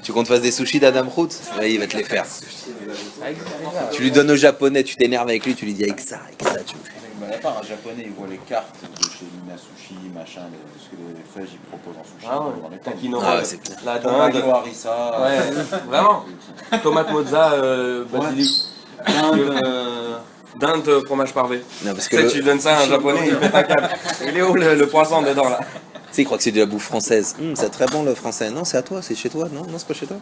Tu comptes faire des sushis d'Adam Root? Ouais, il va te les faire. Tu lui donnes au japonais, tu t'énerves avec lui, tu lui dis avec ça, tu me fais. À part un japonais, il voit les cartes de chez Lina Sushi, machin, ce que les feuilles ils proposent en sushi. Ah ouais, Takinoa, Ah ouais, c'est clair. la Tomate dinde. harissa. Ouais, vraiment. Tomate mozza, basilic. Dinde, fromage parvé. Non, parce Tu que sais, tu lui donnes ça à un japonais, il pète un câble. Il est où le poisson dedans là? tu sais, il croit que c'est de la bouffe française. C'est très bon le français. Non, c'est à toi, c'est chez toi. Non, non, c'est pas chez toi.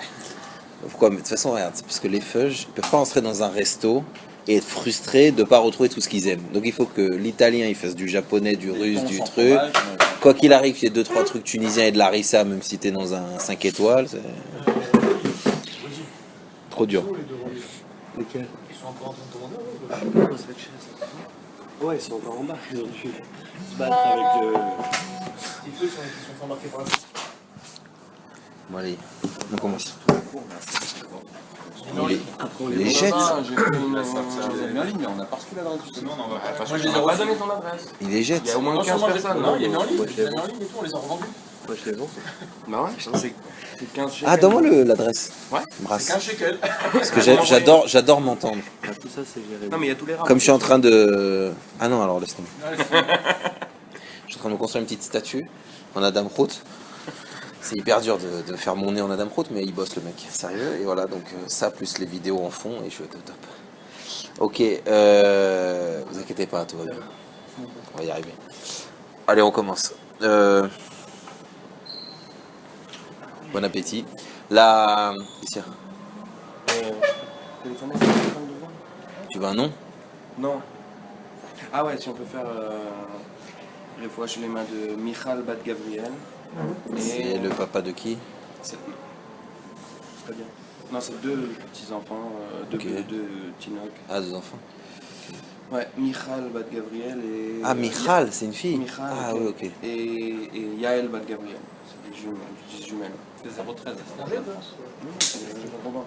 Pourquoi? Mais de toute façon, regarde, c'est parce que les feuges, ils peuvent pas entrer dans un resto et être frustrés de pas retrouver tout ce qu'ils aiment. Donc il faut que l'italien il fasse du japonais, du russe, du truc. Quoi qu'il arrive, il y ait 2-3 trucs tunisiens et de l'harissa, même si t'es dans un 5 étoiles. C'est trop dur. Lesquels? Ils sont encore en train de commander. Ouais, ils sont encore en bas. Ils ont dû se battre avec le. Les feux sont fait embarquer par la suite. Bon allez, on commence. Il les jette. J'ai pris une. Je les ai mis en ligne, mais on a pas reçu l'adresse justement. Moi je les ai pas donné ton adresse. Il les Il jette. y a au moins 15 personnes. Non, il est mis en ligne. Il est mis en ligne et tout, on les a revendus. Moi je les vends. Bah ouais, c'est 15 shekels. Ah, donne-moi l'adresse. Ouais. Brasse. C'est 15 shekels. Parce que j'adore m'entendre. Ah, tout ça c'est géré. Non mais il y a tous les rames. Comme je suis en train de... Ah non, alors laisse tomber. Je suis en train de me construire une petite statue en Adam Root. C'est hyper dur de faire mon nez en Adam Root, mais il bosse le mec, sérieux. Et voilà, donc ça plus les vidéos en fond, et je suis au top. Ok, vous inquiétez pas, tout va bien. On va y arriver. Allez, on commence. Bon appétit. La... Ici. Tu veux un nom? Non. Ah ouais, si on peut faire les fois chez les mains de Michal Bat Gabriel. C'est le papa de qui? C'est pas bien. Non, c'est deux petits-enfants, deux Tinoc. Ah, 2 enfants. Ouais, Michal Bat Gabriel et... Ah, Michal, c'est une fille? Michal, Ah oui, ok. Et Yael Bat Gabriel. C'est des jumelles. C'est 013. C'est des Robin.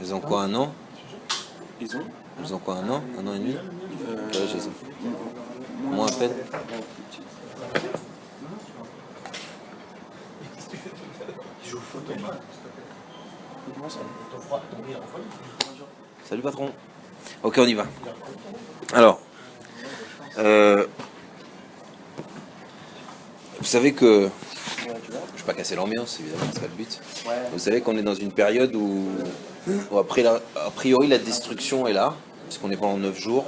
Ils ont quoi, un an? Ils ont Quoi, un an? Un an et demi? Ouais, j'ai ça. Moins à peine. Ils jouent au foot. Comment ça? Salut patron. Ok, on y va. Alors, vous savez que... Je ne vais pas casser l'ambiance, évidemment, c'est pas le but. Ouais. Vous savez qu'on est dans une période où après, a priori la destruction est là, puisqu'on est pendant 9 jours,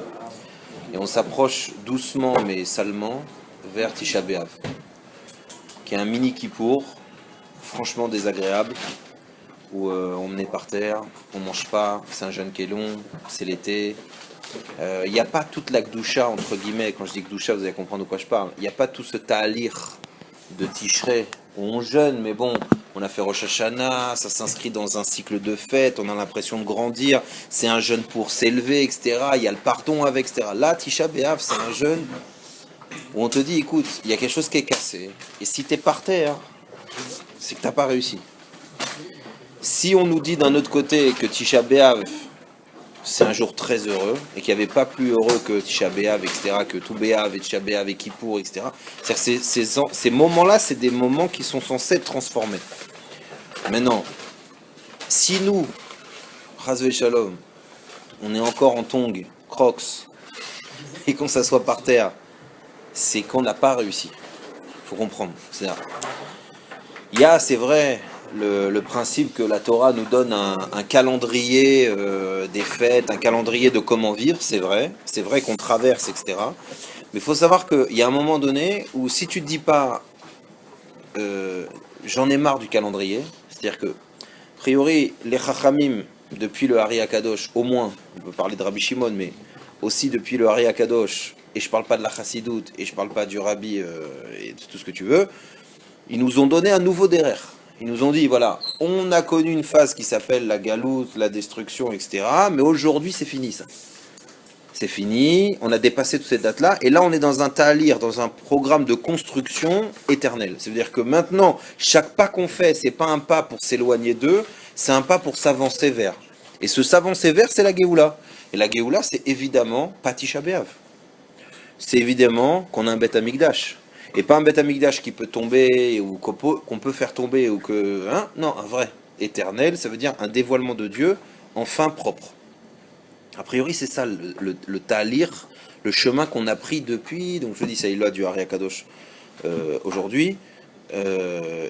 et on s'approche doucement mais salement vers Tisha B'Av, qui est un mini Kippour, franchement désagréable, où on est par terre, on mange pas, c'est un jeûne qui est long, c'est l'été. Il n'y a pas toute la Gdusha, entre guillemets, quand je dis Gdusha, vous allez comprendre de quoi je parle. Il n'y a pas tout ce ta'alir de Tishrei, où on jeûne, mais bon, on a fait Rosh Hashanah, ça s'inscrit dans un cycle de fête, on a l'impression de grandir, c'est un jeûne pour s'élever, etc. Il y a le pardon avec, etc. Là, Tisha B'Av, c'est un jeûne où on te dit, écoute, il y a quelque chose qui est cassé, et si tu es par terre, c'est que tu n'as pas réussi. Si on nous dit d'un autre côté que Tisha B'Av, c'est un jour très heureux, et qu'il n'y avait pas plus heureux que Tisha B'Av, etc., que tout B'Av et Tisha B'Av et Kippour, etc., c'est-à-dire que ces moments-là, c'est des moments qui sont censés être transformés. Maintenant, si nous, Chas Shalom, on est encore en tongs, crocs, et qu'on s'assoit par terre, c'est qu'on n'a pas réussi. Il faut comprendre. C'est-à-dire, il y a, c'est vrai, le principe que la Torah nous donne un calendrier des fêtes, un calendrier de comment vivre, c'est vrai qu'on traverse, etc. Mais il faut savoir qu'il y a un moment donné où si tu ne te dis pas j'en ai marre du calendrier, c'est-à-dire que, a priori, les Chachamim, depuis le Hari HaKadosh, au moins, on peut parler de Rabbi Shimon, mais aussi depuis le Hari HaKadosh, et je ne parle pas de la Chassidoute, et je ne parle pas du Rabbi et de tout ce que tu veux, ils nous ont donné un nouveau derer. Ils nous ont dit, voilà, on a connu une phase qui s'appelle la galoute, la destruction, etc. Mais aujourd'hui, c'est fini ça. C'est fini, on a dépassé toutes ces dates-là, et là on est dans un ta'alir, dans un programme de construction éternelle. C'est-à-dire que maintenant, chaque pas qu'on fait, c'est pas un pas pour s'éloigner d'eux, c'est un pas pour s'avancer vers. Et ce s'avancer vers, c'est la Géoula. Et la Géoula, c'est évidemment pas Tisha B'Av. C'est évidemment qu'on a un Beth Amikdash. Et pas un Beth Amikdash qui peut tomber, ou qu'on peut faire tomber, ou que... Hein, non, un vrai. éternel, ça veut dire un dévoilement de Dieu en fin propre. A priori, c'est ça le talir, le chemin qu'on a pris depuis, donc je dis, c'est loi du Ari Akadosh aujourd'hui.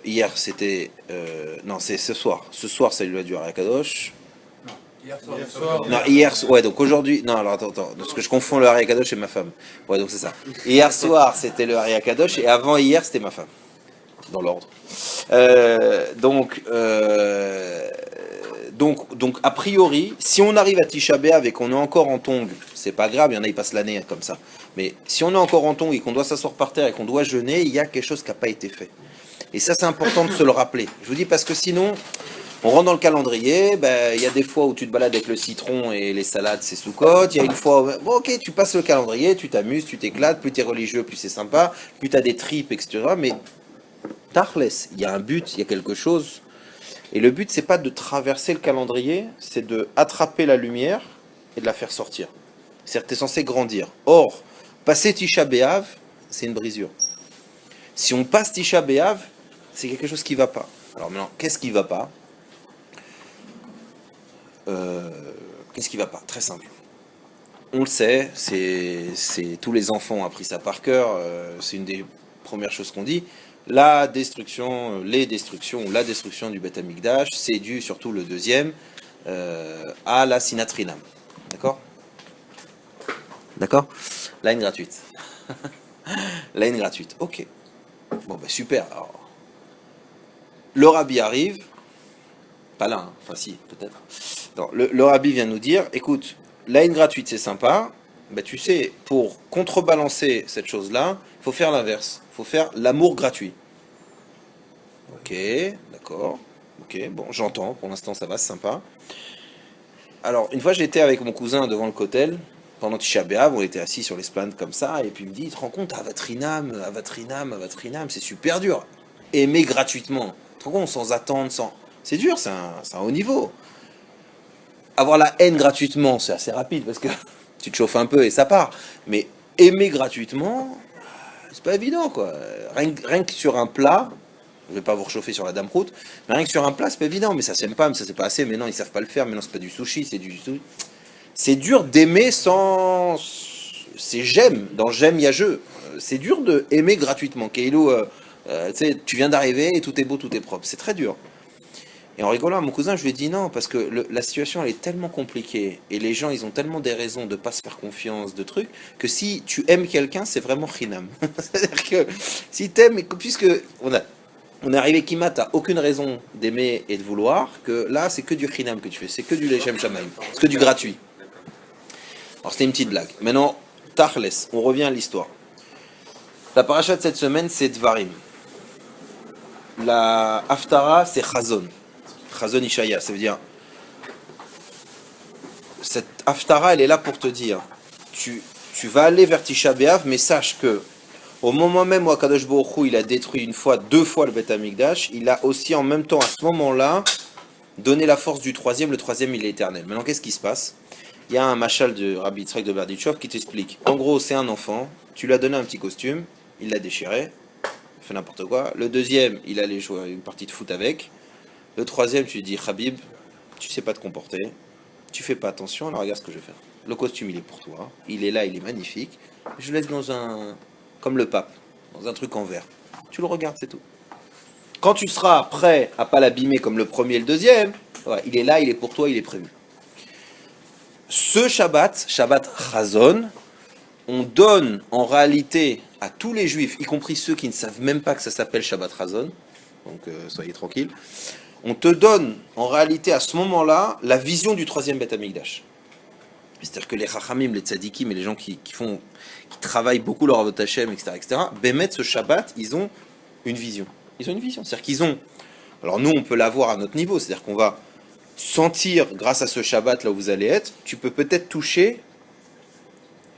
Hier, c'était... non, c'est ce soir. Ce soir, c'est loi du Ari Akadosh. Non, hier, ouais, donc aujourd'hui, non, alors attends, parce que je confonds le Ari Akadosh et ma femme. Ouais, donc c'est ça. Hier soir, c'était le Ari Akadosh, et avant hier, c'était ma femme. Dans l'ordre. Donc, a priori, si on arrive à Tisha B'Av et qu'on est encore en tongs, c'est pas grave, il y en a, ils passent l'année comme ça. Mais si on est encore en tongs et qu'on doit s'asseoir par terre et qu'on doit jeûner, il y a quelque chose qui n'a pas été fait. Et ça, c'est important de se le rappeler. Je vous dis parce que sinon, on rentre dans le calendrier, il y a des fois où tu te balades avec le citron et les salades, c'est sous-côte. Il y a une fois où, bon, ok, tu passes le calendrier, tu t'amuses, tu t'éclates, plus tu es religieux, plus c'est sympa, plus tu as des tripes, etc. Mais Tachles, il y a un but, il y a quelque chose. Et le but, c'est pas de traverser le calendrier, c'est de attraper la lumière et de la faire sortir. C'est-à-dire que tu es censé grandir. Or, passer Tisha B'Av, c'est une brisure. Si on passe Tisha B'Av, c'est quelque chose qui ne va pas. Alors maintenant, qu'est-ce qui ne va pas? Qu'est-ce qui ne va pas? Très simple. On le sait, tous les enfants ont appris ça par cœur, c'est une des premières choses qu'on dit. La destruction du Beth Amikdash, c'est dû, surtout le deuxième, à la sinatrinam. D'accord? D'accord? La haine gratuite. La haine gratuite. Ok. Bon, super. Alors, le rabbi arrive. Pas là, hein. Enfin si, peut-être. Non, le rabbi vient nous dire, écoute, la haine gratuite, c'est sympa. Tu sais, pour contrebalancer cette chose-là, il faut faire l'inverse. Il faut faire l'amour gratuit. Ok, d'accord. Ok, bon, j'entends. Pour l'instant, ça va, c'est sympa. Alors, une fois, j'étais avec mon cousin devant le kotel. Pendant Tisha B'Av, on était assis sur l'esplanade comme ça, et puis il me dit, tu te rends compte, Avatrinam, c'est super dur. Aimer gratuitement. Tu te rends compte, sans attendre, sans... C'est dur, c'est un haut niveau. Avoir la haine gratuitement, c'est assez rapide, parce que tu te chauffes un peu et ça part. Mais aimer gratuitement, c'est pas évident, quoi. Rien que sur un plat, je vais pas vous réchauffer sur la dame route, mais rien que sur un plat, c'est pas évident, mais ça s'aime pas, mais ça c'est pas assez, mais non, ils savent pas le faire, mais non, c'est pas du sushi, c'est du... C'est dur d'aimer sans... C'est j'aime. Dans j'aime, il y a je. C'est dur d'aimer gratuitement. Keilou, tu viens d'arriver et tout est beau, tout est propre. C'est très dur. Et en rigolant, mon cousin, je lui ai dit non, parce que la situation, elle est tellement compliquée. Et les gens, ils ont tellement des raisons de ne pas se faire confiance, de trucs, que si tu aimes quelqu'un, c'est vraiment chinam. C'est-à-dire que si tu aimes, puisque on est arrivé Kima, t'as aucune raison d'aimer et de vouloir, que là, c'est que du chinam que tu fais. C'est que du lechem shamaim. C'est que du gratuit. Alors c'était une petite blague. Maintenant, Tachles, on revient à l'histoire. La paracha de cette semaine, c'est Dvarim. La Haftara, c'est Chazon. Chazon Ishaya, ça veut dire... Cette Haftara, elle est là pour te dire, tu vas aller vers Tisha B'Av, mais sache que au moment même où Akadosh Baruch Hu, il a détruit deux fois le Beth Amikdash, il a aussi en même temps, à ce moment-là, donné la force du troisième. Le troisième, il est éternel. Maintenant, qu'est-ce qui se passe? Il y a un machal de Rabbi Yitzhak de Berditchov qui t'explique. En gros, c'est un enfant, tu lui as donné un petit costume, il l'a déchiré, il fait n'importe quoi. Le deuxième, il allait jouer une partie de foot avec. Le troisième, tu lui dis, Habib, tu sais pas te comporter, tu fais pas attention, alors regarde ce que je vais faire. Le costume, il est pour toi, il est là, il est magnifique. Je le laisse dans comme le pape, dans un truc en verre. Tu le regardes, c'est tout. Quand tu seras prêt à pas l'abîmer comme le premier et le deuxième, ouais, il est là, il est pour toi, il est prévu. Ce Shabbat Chazon, on donne en réalité à tous les juifs, y compris ceux qui ne savent même pas que ça s'appelle Shabbat Chazon, donc soyez tranquilles, on te donne en réalité à ce moment-là la vision du troisième Beth Amikdash. C'est-à-dire que les Chachamim, les Tzadikim et les gens qui travaillent beaucoup leur Avot Hashem, etc., Bémet, ce Shabbat, ils ont une vision. Ils ont une vision, c'est-à-dire qu'ils ont... Alors nous, on peut l'avoir à notre niveau, c'est-à-dire qu'on va sentir, grâce à ce Shabbat là où vous allez être, tu peux peut-être toucher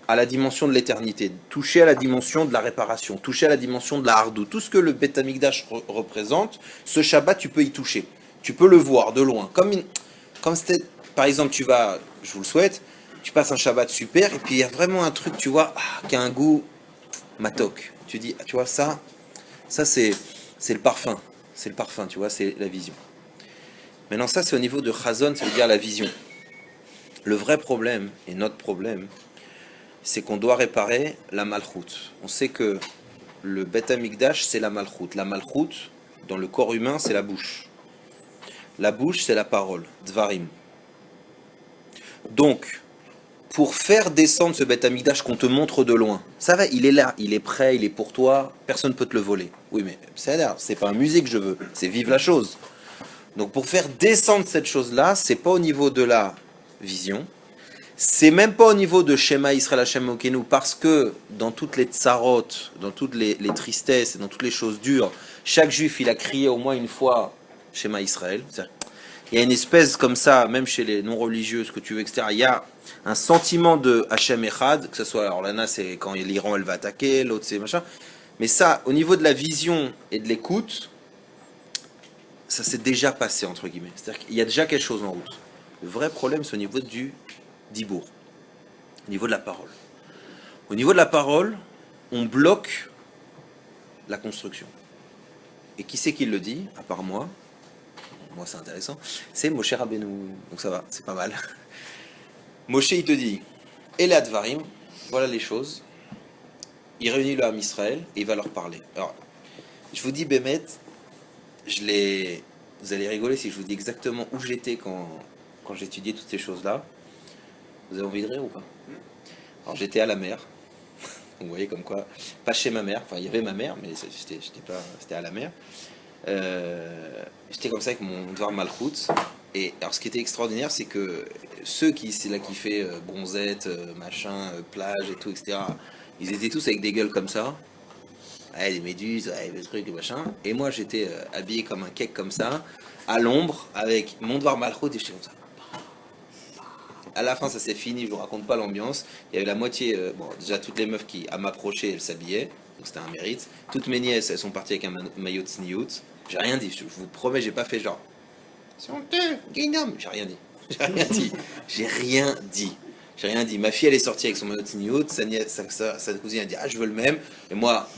à la dimension de l'éternité, toucher à la dimension de la réparation, toucher à la dimension de la hardou. Tout ce que le Beth Amikdash représente, ce Shabbat, tu peux y toucher. Tu peux le voir de loin. Comme c'était, par exemple, tu vas, je vous le souhaite, tu passes un Shabbat super, et puis il y a vraiment un truc, tu vois, qui a un goût matok. Tu dis, tu vois, ça c'est le parfum. C'est le parfum, tu vois, c'est la vision. Maintenant ça c'est au niveau de Chazon, ça veut dire la vision. Le vrai problème, et notre problème, c'est qu'on doit réparer la Malchut. On sait que le Beth Amikdash c'est la Malchut. La Malchut, dans le corps humain, c'est la bouche. La bouche c'est la parole, Dvarim. Donc, pour faire descendre ce Beth Amikdash qu'on te montre de loin, ça va, il est là, il est prêt, il est pour toi, personne ne peut te le voler. Oui, mais c'est pas un musée que je veux, c'est vivre la chose. Donc pour faire descendre cette chose-là, c'est pas au niveau de la vision, c'est même pas au niveau de Shema Israël Hashem Elokeinu, parce que dans toutes les tsarot, dans toutes les tristesses, et dans toutes les choses dures, chaque juif il a crié au moins une fois Shema Israël. Il y a une espèce comme ça, même chez les non-religieux, ce que tu veux, etc. Il y a un sentiment de Hachem Echad, que ce soit, alors l'Ana c'est quand l'Iran elle va attaquer, l'autre c'est machin. Mais ça, au niveau de la vision et de l'écoute, ça s'est déjà passé, entre guillemets. C'est-à-dire qu'il y a déjà quelque chose en route. Le vrai problème, c'est au niveau du dibour, au niveau de la parole. Au niveau de la parole, on bloque la construction. Et qui c'est qui le dit, à part moi? Moi c'est intéressant, c'est Moshe Rabbeinu, donc ça va, c'est pas mal. Moshe il te dit, Elad Varim, voilà les choses, il réunit le Ham Israël et il va leur parler. Alors, je vous dis Bémet, vous allez rigoler si je vous dis exactement où j'étais quand j'étudiais toutes ces choses-là. Vous avez envie de rire ou pas? Alors j'étais à la mer, vous voyez comme quoi, pas chez ma mère, enfin il y avait ma mère, mais c'était à la mer. J'étais comme ça avec mon Dvar Malchut. Et alors ce qui était extraordinaire, c'est que ceux qui fait bronzette, machin, plage et tout, etc., ils étaient tous avec des gueules comme ça, ouais, des méduses, ouais, des trucs, des machins. Et moi j'étais habillé comme un cake comme ça, à l'ombre, avec mon Dvar Malchut, et j'étais comme ça. À la fin, ça s'est fini, je vous raconte pas l'ambiance. Il y avait la moitié, déjà toutes les meufs qui, à m'approcher, elles s'habillaient, donc c'était un mérite. Toutes mes nièces, elles sont parties avec un maillot de sniout. J'ai rien dit, je vous promets, j'ai pas fait genre. C'est honteux, Guignam. J'ai rien dit. J'ai rien dit. Ma fille, elle est sortie avec son maillot de sniout, sa cousine a dit, ah, je veux le même. Et moi,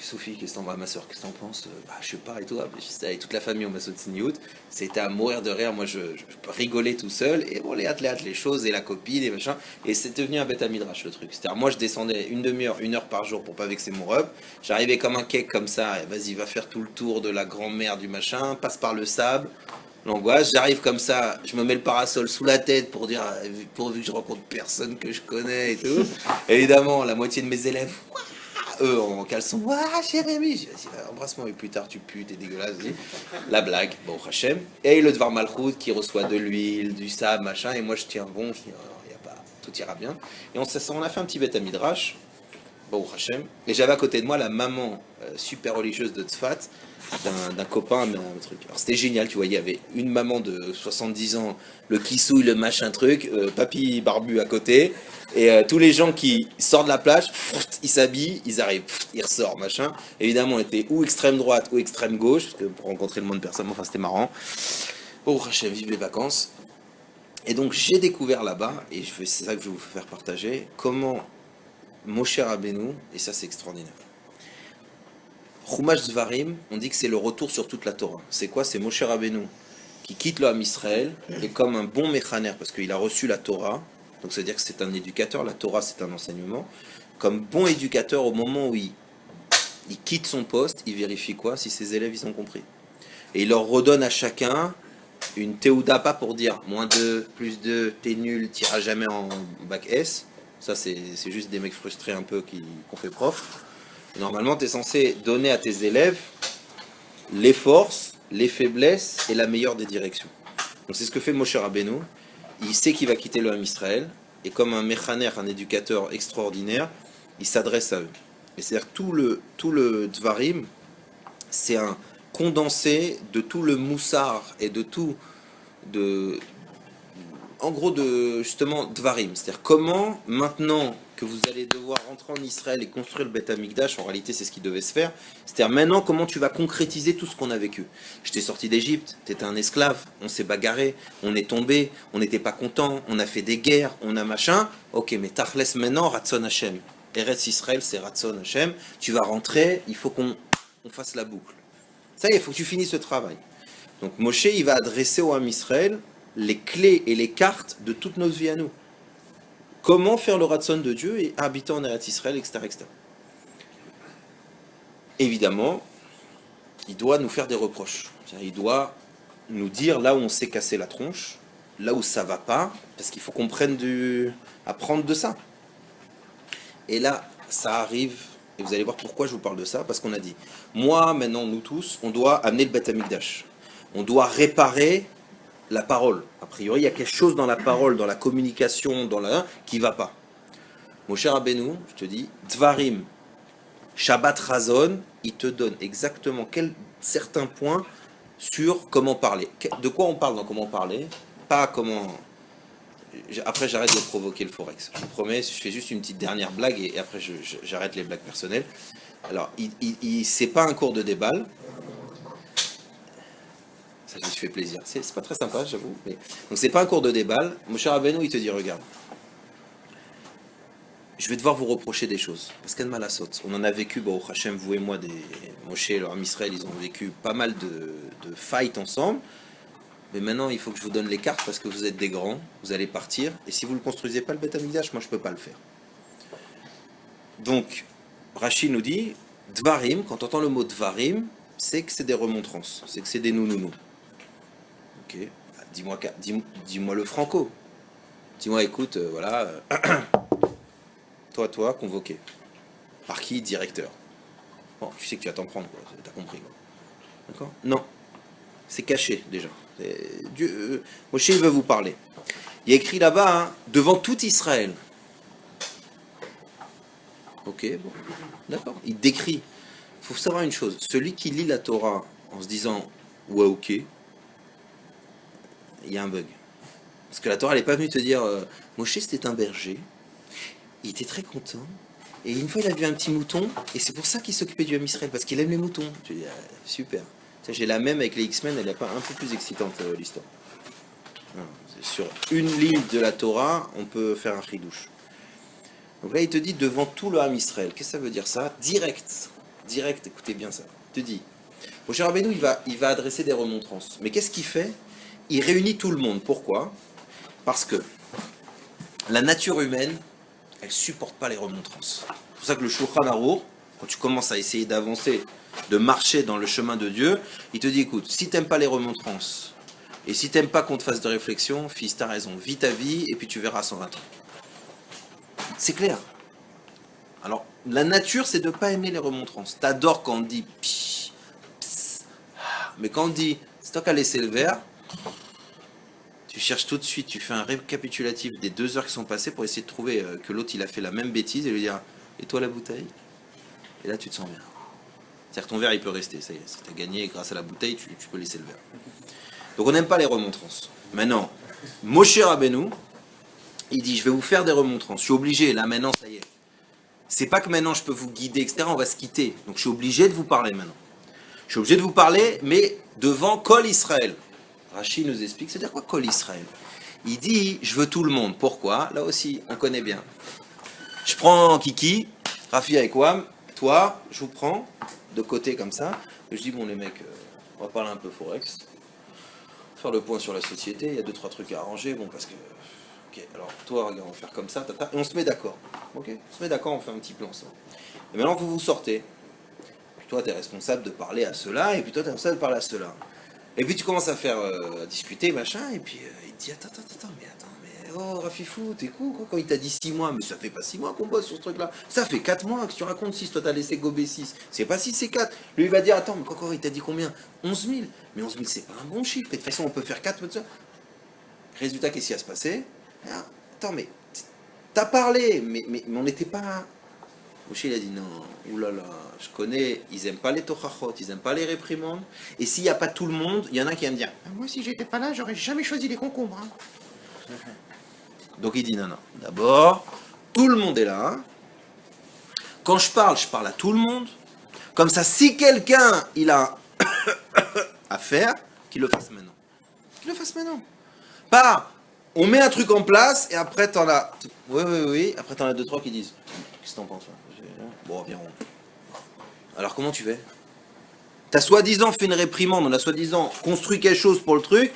Sophie, qu'est-ce que t'en vas, ma soeur, qu'est-ce que t'en penses? Je sais pas et tout. Avec toute la famille, on m'a sauté de sniout. C'était à mourir de rire. Moi, je rigolais tout seul. Et bon, les choses, et la copine, et machin. Et c'est devenu un bête à midrash, le truc. C'est-à-dire, moi, je descendais une demi-heure, 1 heure par jour pour pas vexer mon rep. J'arrivais comme un cake comme ça. Et vas-y, va faire tout le tour de la grand-mère du machin. Passe par le sable. L'angoisse. J'arrive comme ça. Je me mets le parasol sous la tête pour dire, pourvu que je rencontre personne que je connais et tout. Évidemment, la moitié de mes élèves. Eux en caleçon, ah Jérémy, je dis, vas-y, embrasse-moi, et plus tard tu pues, t'es dégueulasse, vas-y. La blague, bon, Hachem. Et le Dvar Malchut qui reçoit de l'huile, du sable, machin, et moi je tiens bon, je dis, oh, y a pas, tout ira bien. Et on a fait un petit bête à Midrash, bon, Hachem. Et j'avais à côté de moi la maman super religieuse de Tzfat, d'un copain, un truc. Alors c'était génial, tu vois, il y avait une maman de 70 ans, le kissouille, le machin truc, papy barbu à côté, et tous les gens qui sortent de la plage, ils s'habillent, ils arrivent, ils ressortent, machin. Évidemment, on était ou extrême droite ou extrême gauche, parce que pour rencontrer le moins de personnes, enfin c'était marrant. Oh, Rachel, vive les vacances. Et donc j'ai découvert là-bas, et c'est ça que je vais vous faire partager, comment Moshe Rabbeinu, et ça c'est extraordinaire. Chumash Dvarim, on dit que c'est le retour sur toute la Torah. C'est quoi? C'est Moshe Rabbeinu qui quitte le Ham Israël, et comme un bon méchaner, parce qu'il a reçu la Torah, donc ça veut dire que c'est un éducateur, la Torah c'est un enseignement, comme bon éducateur, au moment où il quitte son poste, il vérifie quoi? Si ses élèves ils ont compris. Et il leur redonne à chacun une théouda, pas pour dire -2, +2, t'es nul, t'iras jamais en bac S. Ça c'est juste des mecs frustrés un peu qu'on fait prof. Normalement, tu es censé donner à tes élèves les forces, les faiblesses et la meilleure des directions. Donc c'est ce que fait Moshe Rabbeinu. Il sait qu'il va quitter le Ham Israël, et comme un méchaner, un éducateur extraordinaire, il s'adresse à eux. Et c'est-à-dire tout le Dvarim, c'est un condensé de tout le moussar et de tout, en gros, justement Dvarim. C'est-à-dire comment, maintenant que vous allez devoir rentrer en Israël et construire le Beth Amikdash, en réalité c'est ce qui devait se faire, c'est-à-dire maintenant comment tu vas concrétiser tout ce qu'on a vécu. J'étais sorti d'Égypte, t'étais un esclave, on s'est bagarré, on est tombé, on n'était pas content, on a fait des guerres, on a machin, ok, mais Tachles maintenant, Ratzon Hashem. Eretz Israël, c'est Ratzon Hashem, tu vas rentrer, il faut qu'on fasse la boucle. Ça y est, il faut que tu finisses ce travail. Donc Moshe, il va adresser au Ham Israël les clés et les cartes de toute notre vie à nous. Comment faire le ratson de Dieu et habiter en Eretz Israël, etc., etc. Évidemment, il doit nous faire des reproches. C'est-à-dire, il doit nous dire là où on s'est cassé la tronche, là où ça va pas, parce qu'il faut qu'on prenne apprendre de ça. Et là, ça arrive, et vous allez voir pourquoi je vous parle de ça, parce qu'on a dit, moi, maintenant, nous tous, on doit amener le Beth Amikdash. On doit réparer la parole. A priori, il y a quelque chose dans la parole, dans la communication, qui va pas. Mon cher Rabbeinu, je te dis, Dvarim, Shabbat Razon, il te donne exactement certains points sur comment parler. De quoi on parle dans comment parler, pas comment... Après, j'arrête de provoquer le Forex. Je vous promets, je fais juste une petite dernière blague et après, j'arrête les blagues personnelles. Alors, c'est pas un cours de déballe. Ça, je me suis fait plaisir. C'est pas très sympa, j'avoue. Mais... Donc, c'est pas un cours de déballe. Mon cher Rabbeinu, il te dit, regarde, je vais devoir vous reprocher des choses. Parce qu'elle m'a la saute. On en a vécu, au Hachem, vous et moi, Moshe et leur Ham Israël, ils ont vécu pas mal de fights ensemble. Mais maintenant, il faut que je vous donne les cartes parce que vous êtes des grands, vous allez partir. Et si vous ne le construisez pas, le Beth Amikdash, moi, je ne peux pas le faire. Donc, Rashi nous dit, Dvarim, quand on entend le mot Dvarim, c'est que c'est des remontrances, c'est que c'est des nounounous. Ok, dis-moi le franco. Dis-moi, écoute, voilà, toi, convoqué. Par qui? Directeur. Bon, tu sais que tu vas t'en prendre, quoi. T'as compris, quoi. D'accord? Non. C'est caché, déjà. Dieu, Moshe, il veut vous parler. Il y a écrit là-bas, hein, devant tout Israël. Ok, bon, d'accord. Il décrit. Il faut savoir une chose. Celui qui lit la Torah en se disant, ouais, ok, il y a un bug. Parce que la Torah, elle n'est pas venue te dire, Moshe, c'était un berger. Il était très content. Et une fois, il a vu un petit mouton. Et c'est pour ça qu'il s'occupait du Ham Israël, parce qu'il aime les moutons. Tu dis, super. J'ai la même avec les X-Men, elle n'est pas un peu plus excitante, l'histoire. Sur une ligne de la Torah, on peut faire un chidouche. Donc là, il te dit devant tout le Ham Israël. Qu'est-ce que ça veut dire ça? Direct, écoutez bien ça. Il te dit, Moshe Rabbeinu, il va adresser des remontrances. Mais qu'est-ce qu'il fait? Il réunit tout le monde. Pourquoi? Parce que la nature humaine, elle ne supporte pas les remontrances. C'est pour ça que le Shulchan Aruch, quand tu commences à essayer d'avancer, de marcher dans le chemin de Dieu, il te dit, écoute, si t'aimes pas les remontrances, et si t'aimes pas qu'on te fasse de réflexion, fils, t'as raison, vis ta vie, et puis tu verras 120 ans. C'est clair. Alors, la nature, c'est de pas aimer les remontrances. T'adores quand on dit psh, pss, mais quand on dit, c'est toi qui as laissé le verre, tu cherches tout de suite, tu fais un récapitulatif des 2 heures qui sont passées pour essayer de trouver que l'autre, il a fait la même bêtise, et lui dire, et toi la bouteille? Et là, tu te sens bien. C'est-à-dire que ton verre, il peut rester, ça y est, si tu as gagné grâce à la bouteille, tu peux laisser le verre. Donc on n'aime pas les remontrances. Maintenant, Moshe Rabbeinu, il dit, je vais vous faire des remontrances, je suis obligé, là maintenant, ça y est. C'est pas que maintenant je peux vous guider, etc., on va se quitter. Donc je suis obligé de vous parler maintenant. Je suis obligé de vous parler, mais devant Kol Israël. Rashi nous explique, c'est-à-dire quoi Kol Israël? Il dit, je veux tout le monde. Pourquoi? Là aussi, on connaît bien. Je prends Kiki, Rafi avec Wam, toi, je vous prends de côté comme ça, et je dis, bon les mecs, on va parler un peu Forex, faire le point sur la société, il y a 2-3 trucs à arranger, bon parce que, ok, alors toi, regarde, on va faire comme ça, tata, et on se met d'accord, ok? On se met d'accord, on fait un petit plan ça. Et maintenant, vous sortez, puis toi, tu es responsable de parler à ceux-là, et puis toi, tu es responsable de parler à ceux-là. Et puis tu commences à faire discuter, machin, et puis il te dit, attends, oh Rafifou, t'es cool quoi, quand il t'a dit 6 mois, mais ça fait pas 6 mois qu'on bosse sur ce truc-là, ça fait 4 mois que tu racontes 6, toi t'as laissé gober 6, c'est pas 6, c'est 4. Lui il va dire, attends, mais quoi, il t'a dit combien? 11 000, mais 11 000 c'est pas un bon chiffre, et de toute façon on peut faire 4, résultat, qu'est-ce qui va se passer? Attends, mais t'as parlé, mais on n'était pas... Moshe il a dit non, oulala, je connais, ils aiment pas les tochachot, ils aiment pas les réprimandes, et s'il n'y a pas tout le monde, il y en a qui va me dire, moi si j'étais pas là, j'aurais jamais choisi les concombres. Hein. Donc il dit non, d'abord, tout le monde est là, quand je parle à tout le monde, comme ça si quelqu'un il a à faire, qu'il le fasse maintenant. Pas, on met un truc en place, et après t'en as, oui, après t'en as 2-3 qui disent, qu'est-ce que t'en penses? Bon, viens. Alors comment tu fais? T'as soi-disant fait une réprimande, on a soi-disant construit quelque chose pour le truc,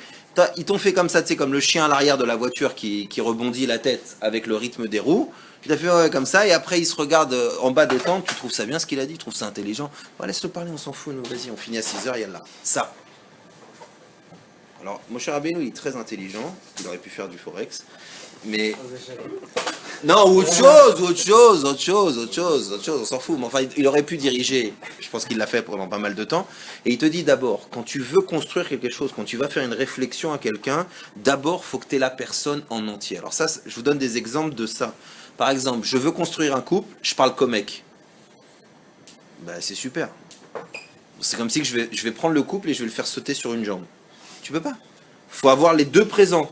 ils t'ont fait comme ça, tu sais, comme le chien à l'arrière de la voiture qui rebondit la tête avec le rythme des roues. Il a fait ouais, comme ça, et après il se regarde en bas des temps, tu trouves ça bien ce qu'il a dit, tu trouves ça intelligent. Ouais, laisse-le parler, on s'en fout, nous, vas-y, on finit à 6h, il y a là. Ça. Alors, Moshe Rabbeinu, il est très intelligent, il aurait pu faire du forex, mais... Non, ou autre chose, on s'en fout. Mais enfin, il aurait pu diriger, je pense qu'il l'a fait pendant pas mal de temps. Et il te dit d'abord, quand tu veux construire quelque chose, quand tu vas faire une réflexion à quelqu'un, d'abord, faut que tu aies la personne en entier. Alors ça, je vous donne des exemples de ça. Par exemple, je veux construire un couple, je parle comme mec. Ben, c'est super. C'est comme si je vais prendre le couple et je vais le faire sauter sur une jambe. Tu peux pas. Faut avoir les deux présents.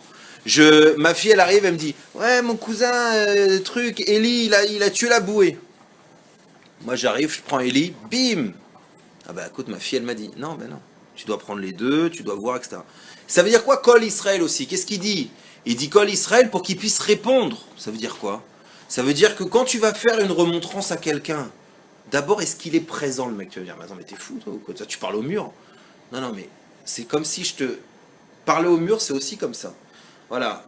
Ma fille, elle arrive, elle me dit ouais, mon cousin, Eli, il a tué la bouée. Moi, j'arrive, je prends Eli, bim. Ah bah écoute, ma fille, elle m'a dit non, ben non. Tu dois prendre les deux, tu dois voir, etc. Ça veut dire quoi, Kol Israël aussi? Qu'est-ce qu'il dit? Il dit Kol Israël pour qu'il puisse répondre. Ça veut dire quoi? Ça veut dire que quand tu vas faire une remontrance à quelqu'un, d'abord, est-ce qu'il est présent, le mec? Tu vas dire mais attends, mais t'es fou, toi, ou quoi? Tu parles au mur? Non, mais c'est comme si je te. Parler au mur, c'est aussi comme ça. Voilà.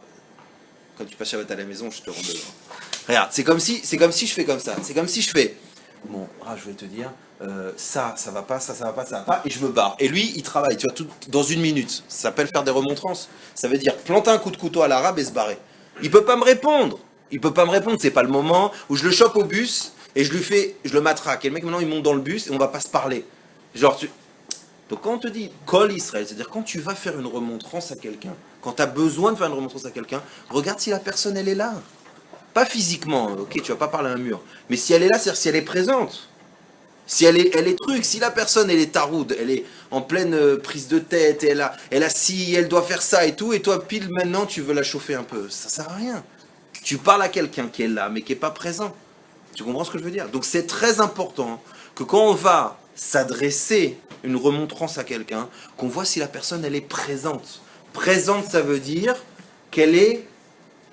Quand tu passes Shabbat à la maison, je te rends dedans. Regarde, c'est comme si je fais comme ça. C'est comme si je fais. Bon, je vais te dire, ça va pas, ça va pas, ça va pas, et je me barre. Et lui, il travaille, tu vois, tout dans une minute. Ça s'appelle faire des remontrances. Ça veut dire planter un coup de couteau à l'arabe et se barrer. Il peut pas me répondre. C'est pas le moment où je le chope au bus et je le matraque. Et le mec, maintenant, il monte dans le bus et on va pas se parler. Donc quand on te dit Kol Israël, c'est-à-dire quand tu vas faire une remontrance à quelqu'un, quand tu as besoin de faire une remontrance à quelqu'un, regarde si la personne elle est là. Pas physiquement, ok, tu vas pas parler à un mur, mais si elle est là, c'est-à-dire si elle est présente. Si elle est truc, si la personne elle est taroude, elle est en pleine prise de tête, et elle doit faire ça et tout, et toi pile maintenant tu veux la chauffer un peu, ça sert à rien. Tu parles à quelqu'un qui est là, mais qui est pas présent. Tu comprends ce que je veux dire? Donc c'est très important que quand on va s'adresser une remontrance à quelqu'un, qu'on voit si la personne elle est présente. Présente, ça veut dire qu'elle est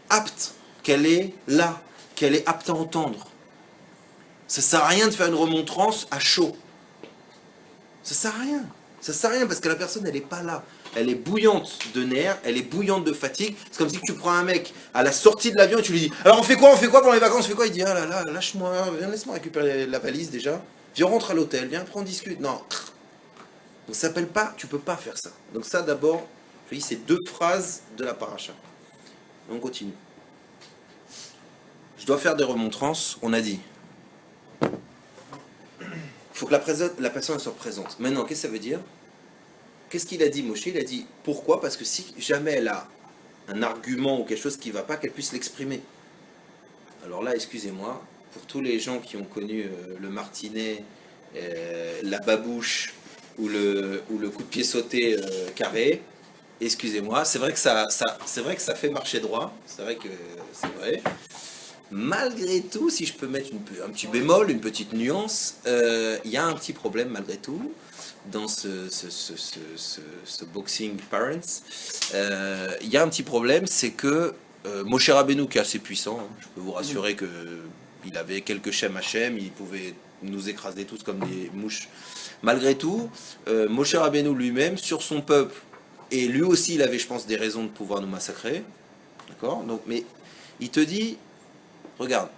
apte, qu'elle est là, qu'elle est apte à entendre. Ça sert à rien de faire une remontrance à chaud. Ça sert à rien. Ça sert à rien parce que la personne elle est pas là. Elle est bouillante de nerfs, elle est bouillante de fatigue. C'est comme si tu prends un mec à la sortie de l'avion et tu lui dis alors on fait quoi pendant les vacances, on fait quoi? Il dit ah là là, lâche-moi, viens, laisse-moi récupérer la valise déjà. Viens, rentre à l'hôtel, viens, prends, discute. Non. Donc ça s'appelle pas, tu peux pas faire ça. Donc ça d'abord, je dis c'est 2 phrases de la paracha. On continue. Je dois faire des remontrances, on a dit. Il faut que la personne soit présente. Maintenant, qu'est-ce que ça veut dire? Qu'est-ce qu'il a dit, Moshe? Il a dit pourquoi? Parce que si jamais elle a un argument ou quelque chose qui ne va pas, qu'elle puisse l'exprimer. Alors là, excusez-moi, pour tous les gens qui ont connu le martinet, la babouche ou le coup de pied sauté carré, excusez-moi, c'est vrai que ça fait marcher droit, c'est vrai que c'est vrai. Malgré tout, si je peux mettre un petit bémol, une petite nuance, il y a un petit problème malgré tout dans ce boxing parents. Il y a un petit problème, c'est que Moshe Rabbeinu, qui est assez puissant, hein, je peux vous rassurer qu'il avait quelques Shem Hashem, il pouvait nous écraser tous comme des mouches. Malgré tout, Moshe Rabbeinu lui-même, sur son peuple, et lui aussi il avait, je pense, des raisons de pouvoir nous massacrer. D'accord? Donc, mais il te dit, regarde,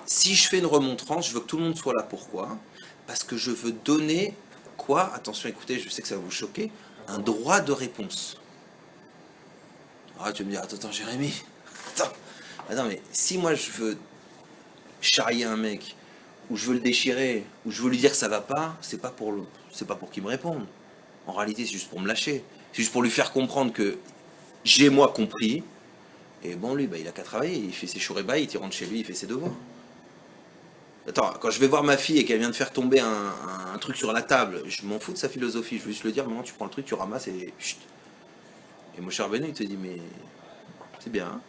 si je fais une remontrance, je veux que tout le monde soit là. Pourquoi? Parce que je veux donner, quoi? Attention, écoutez, je sais que ça va vous choquer, un droit de réponse. Ah, tu vas me dire, attends, Jérémy, attends, mais si moi je veux charrier un mec, ou je veux le déchirer, ou je veux lui dire que ça va pas, c'est pas pour qu'il me réponde. En réalité, c'est juste pour me lâcher. C'est juste pour lui faire comprendre que j'ai moi compris. Et bon, lui, il a qu'à travailler, il fait ses chourébaïs, il rentre chez lui, il fait ses devoirs. Attends, quand je vais voir ma fille et qu'elle vient de faire tomber un truc sur la table, je m'en fous de sa philosophie, je veux juste lui dire, maman, tu prends le truc, tu ramasses et chut. Et mon cher Benoît, il te dit, mais c'est bien,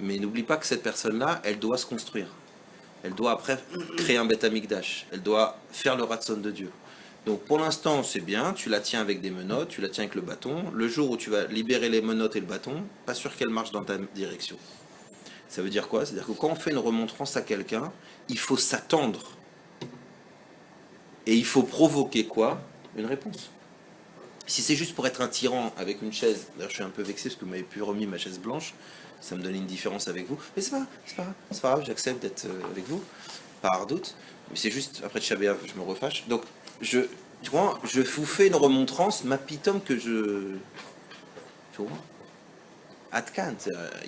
mais n'oublie pas que cette personne-là, elle doit se construire. Elle doit après créer un Beth Amikdash, elle doit faire le ratson de Dieu. Donc pour l'instant, c'est bien, tu la tiens avec des menottes, tu la tiens avec le bâton. Le jour où tu vas libérer les menottes et le bâton, pas sûr qu'elle marche dans ta direction. Ça veut dire quoi? C'est-à-dire que quand on fait une remontrance à quelqu'un, il faut s'attendre. Et il faut provoquer quoi? Une réponse. Si c'est juste pour être un tyran avec une chaise, d'ailleurs je suis un peu vexé parce que vous m'avez plus remis ma chaise blanche, ça me donnait une différence avec vous, mais c'est pas grave, c'est pas grave, j'accepte d'être avec vous, par doute, mais c'est juste, après Tchab B'Av, je me refâche. Donc, tu vois, je vous fais une remontrance, ma pitom que je... Tu vois Atkan,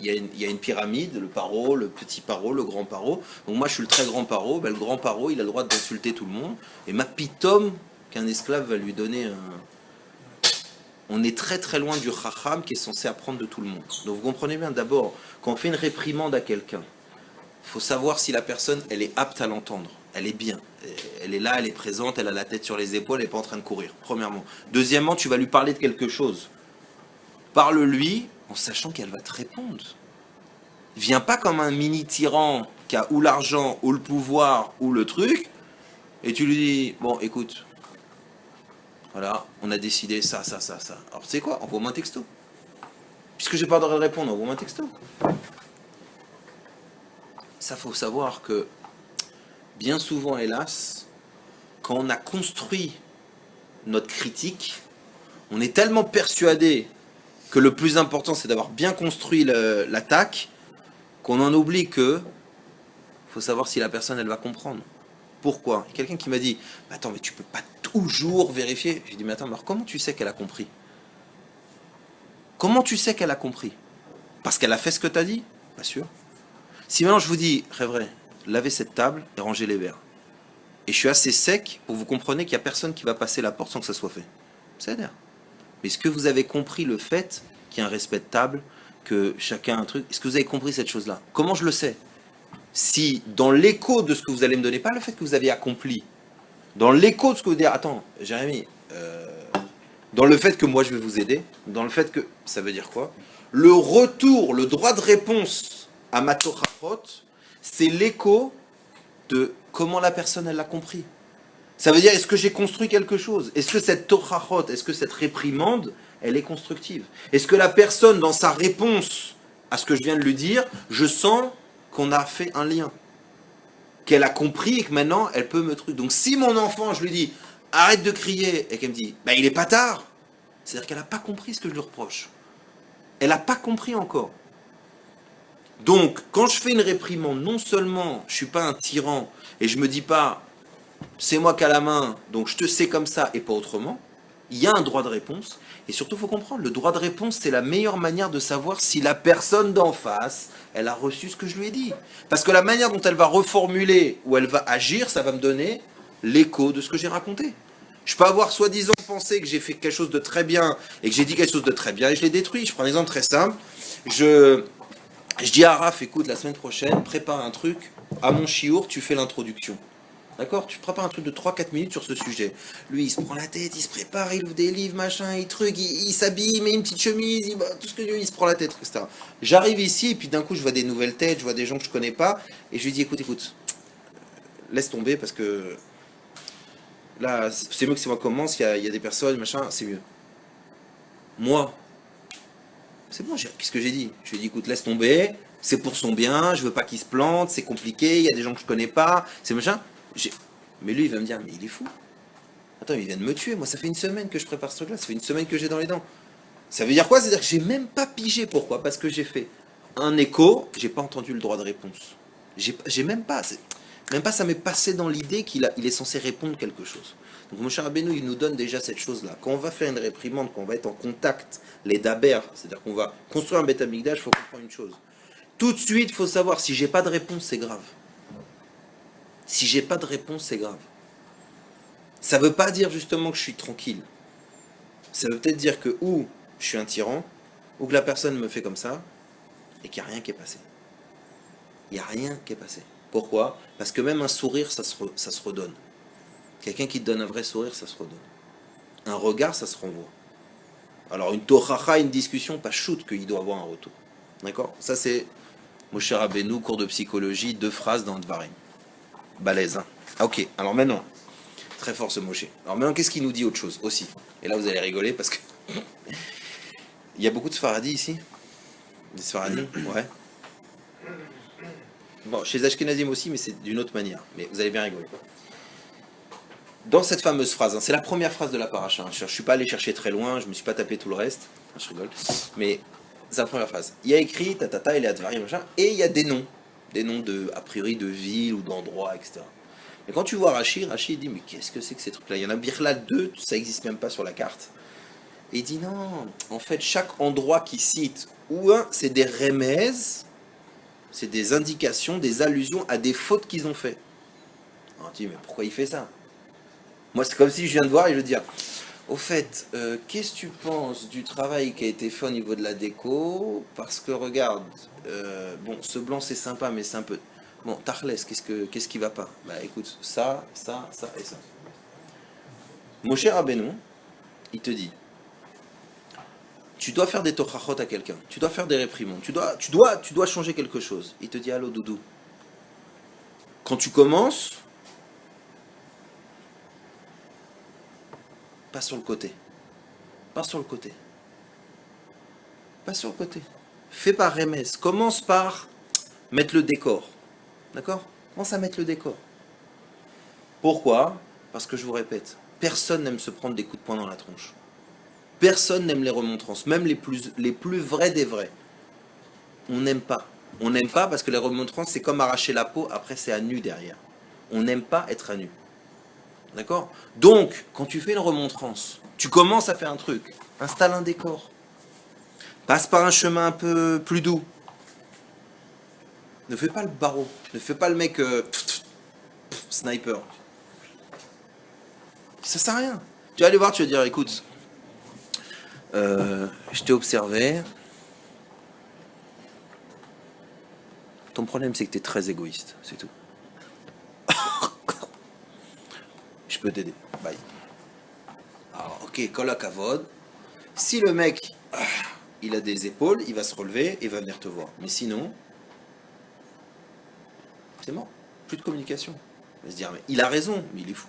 il y a une pyramide, le paro, le petit paro, le grand paro. Donc moi je suis le très grand paro, ben, le grand paro il a le droit d'insulter tout le monde. Et ma pitom qu'un esclave va lui donner un... On est très très loin du chacham qui est censé apprendre de tout le monde. Donc vous comprenez bien, d'abord, quand on fait une réprimande à quelqu'un, il faut savoir si la personne elle est apte à l'entendre. Elle est bien. Elle est là, elle est présente, elle a la tête sur les épaules, elle n'est pas en train de courir, premièrement. Deuxièmement, tu vas lui parler de quelque chose. Parle-lui en sachant qu'elle va te répondre. Viens pas comme un mini tyran qui a ou l'argent, ou le pouvoir, ou le truc, et tu lui dis, bon, écoute, voilà, on a décidé ça. Alors, tu sais quoi, envoie-moi un texto. Puisque j'ai pas le droit de répondre, envoie-moi un texto. Ça, faut savoir que, bien souvent, hélas, quand on a construit notre critique, on est tellement persuadé que le plus important, c'est d'avoir bien construit l'attaque, qu'on en oublie que faut savoir si la personne, elle va comprendre. Pourquoi? Il y a quelqu'un qui m'a dit, attends, mais tu peux pas toujours vérifier. J'ai dit, mais attends, mais alors comment tu sais qu'elle a compris? Comment tu sais qu'elle a compris? Parce qu'elle a fait ce que tu as dit? Pas sûr. Si maintenant je vous dis, Révré, lavez cette table et rangez les verres. Et je suis assez sec pour vous compreniez qu'il n'y a personne qui va passer la porte sans que ça soit fait. C'est-à-dire. Mais est-ce que vous avez compris le fait qu'il y a un respect de table, que chacun a un truc? Est-ce que vous avez compris cette chose-là? Comment je le sais? Si dans l'écho de ce que vous allez me donner, pas le fait que vous aviez accompli, dans l'écho de ce que vous dites, attends, Jérémy, dans le fait que moi je vais vous aider, dans le fait que, ça veut dire quoi? Le retour, le droit de réponse à ma Torahot, c'est l'écho de comment la personne elle l'a compris. Ça veut dire, est-ce que j'ai construit quelque chose? Est-ce que cette Torahot, est-ce que cette réprimande, elle est constructive? Est-ce que la personne, dans sa réponse à ce que je viens de lui dire, je sens qu'on a fait un lien, qu'elle a compris et que maintenant, elle peut me truc. Donc si mon enfant, je lui dis, arrête de crier, et qu'elle me dit, bah il est pas tard, c'est-à-dire qu'elle n'a pas compris ce que je lui reproche. Elle n'a pas compris encore. Donc, quand je fais une réprimande, non seulement je ne suis pas un tyran, et je me dis pas, c'est moi qui a la main, donc je te sais comme ça et pas autrement, il y a un droit de réponse, et surtout il faut comprendre, le droit de réponse c'est la meilleure manière de savoir si la personne d'en face, elle a reçu ce que je lui ai dit. Parce que la manière dont elle va reformuler ou elle va agir, ça va me donner l'écho de ce que j'ai raconté. Je peux avoir soi-disant pensé que j'ai fait quelque chose de très bien, et que j'ai dit quelque chose de très bien, et je l'ai détruit. Je prends un exemple très simple, je dis à Raph, écoute, la semaine prochaine, prépare un truc, à mon chiour, tu fais l'introduction. D'accord? Tu prépares un truc de 3-4 minutes sur ce sujet. Lui, il se prend la tête, il se prépare, il ouvre des livres, machin, il s'habille, il met une petite chemise, tout ce que il se prend la tête, etc. J'arrive ici, et puis d'un coup, je vois des nouvelles têtes, je vois des gens que je connais pas, et je lui dis, écoute, laisse tomber, parce que là, c'est mieux que c'est moi qui commence, il y a des personnes, machin, c'est mieux. Moi, c'est bon, qu'est-ce que j'ai dit? Je lui ai dit, écoute, laisse tomber, c'est pour son bien, je veux pas qu'il se plante, c'est compliqué, il y a des gens que je connais pas, c'est machin. Mais lui, il va me dire, mais il est fou. Attends, il vient de me tuer. Moi, ça fait une semaine que je prépare ce truc-là. Ça fait une semaine que j'ai dans les dents. Ça veut dire quoi? C'est-à-dire que j'ai même pas pigé. Pourquoi? Parce que j'ai fait un écho. J'ai pas entendu le droit de réponse. J'ai même pas. Même pas, ça m'est passé dans l'idée qu'il est censé répondre quelque chose. Donc, mon cher Rabbeinu, il nous donne déjà cette chose-là. Quand on va faire une réprimande, quand on va être en contact, les daber, c'est-à-dire qu'on va construire un Beth Amikdash, il faut comprendre une chose. Tout de suite, il faut savoir si j'ai pas de réponse, c'est grave. Si j'ai pas de réponse, c'est grave. Ça veut pas dire justement que je suis tranquille. Ça veut peut-être dire que ou je suis un tyran, ou que la personne me fait comme ça, et qu'il n'y a rien qui est passé. Il n'y a rien qui est passé. Pourquoi? Parce que même un sourire, ça se redonne. Quelqu'un qui te donne un vrai sourire, ça se redonne. Un regard, ça se renvoie. Alors une tochacha, une discussion, pas shoot qu'il doit avoir un retour. D'accord? Ça c'est Moshe Rabbeinu, cours de psychologie, 2 phrases dans Dvarim. Balèze, hein. Ah, ok, alors maintenant, très fort ce Moshe. Alors maintenant, qu'est-ce qu'il nous dit autre chose aussi? Et là, vous allez rigoler parce que il y a beaucoup de Sfaradis ici. Des Sfaradim, ouais. Bon, chez les Ashkenazim aussi, mais c'est d'une autre manière. Mais vous allez bien rigoler. dans cette fameuse phrase, hein, c'est la première phrase de la paracha, hein, je ne suis pas allé chercher très loin, je ne me suis pas tapé tout le reste, je rigole, mais c'est la première phrase. Il y a écrit, tatata, et les advarim, machin, et il y a des noms de, a priori de villes ou d'endroits, etc. Mais quand tu vois Rashi dit, mais qu'est-ce que c'est que ces trucs-là? Il y en a Birla 2, ça n'existe même pas sur la carte. Et il dit non, en fait, chaque endroit qu'il cite, ou un, c'est des remèzes, c'est des indications, des allusions à des fautes qu'ils ont fait. Alors tu dis, mais pourquoi il fait ça? Moi, c'est comme si je viens de voir et je veux dire, au fait, qu'est-ce que tu penses du travail qui a été fait au niveau de la déco? Parce que regarde, bon, ce blanc c'est sympa, mais c'est un peu... Bon, Tarles, qu'est-ce qui va pas? Bah écoute, ça et ça. Mon cher Rabbeinu, il te dit, tu dois faire des tochachot à quelqu'un, tu dois faire des réprimandes, tu dois changer quelque chose. Il te dit, allô doudou, quand tu commences, pas sur le côté. Pas sur le côté. Pas sur le côté. Fais par remès. Commence par mettre le décor. D'accord? Commence à mettre le décor. Pourquoi? Parce que je vous répète, personne n'aime se prendre des coups de poing dans la tronche. Personne n'aime les remontrances, même les plus vrais des vrais. On n'aime pas. On n'aime pas parce que les remontrances, c'est comme arracher la peau, après c'est à nu derrière. On n'aime pas être à nu. D'accord? Donc, quand tu fais une remontrance, tu commences à faire un truc, installe un décor, passe par un chemin un peu plus doux. Ne fais pas le barreau, ne fais pas le mec sniper. Ça sert à rien. Tu vas aller voir, tu vas dire, écoute, je t'ai observé. Ton problème, c'est que tu es très égoïste, c'est tout. Je peux t'aider. Bye. Alors, ok, kol hakavod. Si le mec, il a des épaules, il va se relever et va venir te voir. Mais sinon, c'est mort. Plus de communication. Il va se dire, mais il a raison, mais il est fou.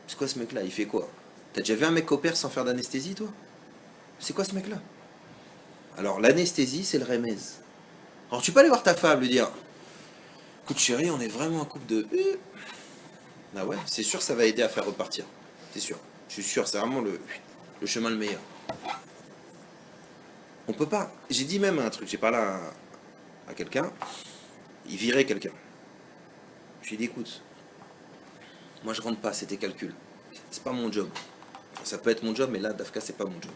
C'est quoi ce mec-là? Il fait quoi? T'as déjà vu un mec opère sans faire d'anesthésie, toi? C'est quoi ce mec-là? Alors, l'anesthésie, c'est le remez. Alors, tu peux aller voir ta femme, lui dire, écoute chérie, on est vraiment un couple de... Ah ouais, c'est sûr, ça va aider à faire repartir. C'est sûr. Je suis sûr, c'est vraiment le chemin le meilleur. On peut pas. J'ai dit même un truc, j'ai parlé à quelqu'un, il virait quelqu'un. Je lui ai dit, écoute, moi je rentre pas, c'est tes calculs. C'est pas mon job. Ça peut être mon job, mais là, Dafka, c'est pas mon job.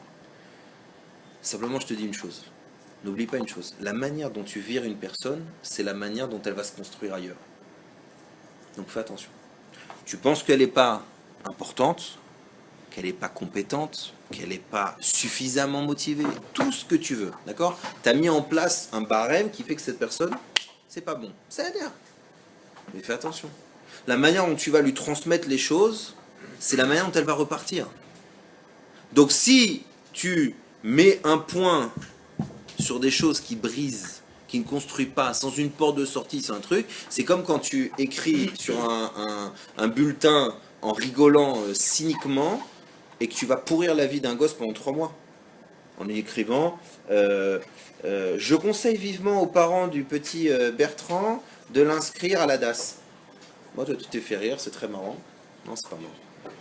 Simplement, je te dis une chose. N'oublie pas une chose. La manière dont tu vires une personne, c'est la manière dont elle va se construire ailleurs. Donc fais attention. Tu penses qu'elle n'est pas importante, qu'elle n'est pas compétente, qu'elle n'est pas suffisamment motivée, tout ce que tu veux, d'accord? Tu as mis en place un barème qui fait que cette personne, c'est pas bon. Ça veut dire. Mais fais attention. La manière dont tu vas lui transmettre les choses, c'est la manière dont elle va repartir. Donc si tu mets un point sur des choses qui brisent, qui ne construit pas, sans une porte de sortie, c'est un truc. C'est comme quand tu écris sur un bulletin en rigolant cyniquement et que tu vas pourrir la vie d'un gosse pendant 3 mois. En y écrivant, je conseille vivement aux parents du petit Bertrand de l'inscrire à la DAS. Moi, toi, tu t'es fait rire, c'est très marrant. Non, c'est pas marrant.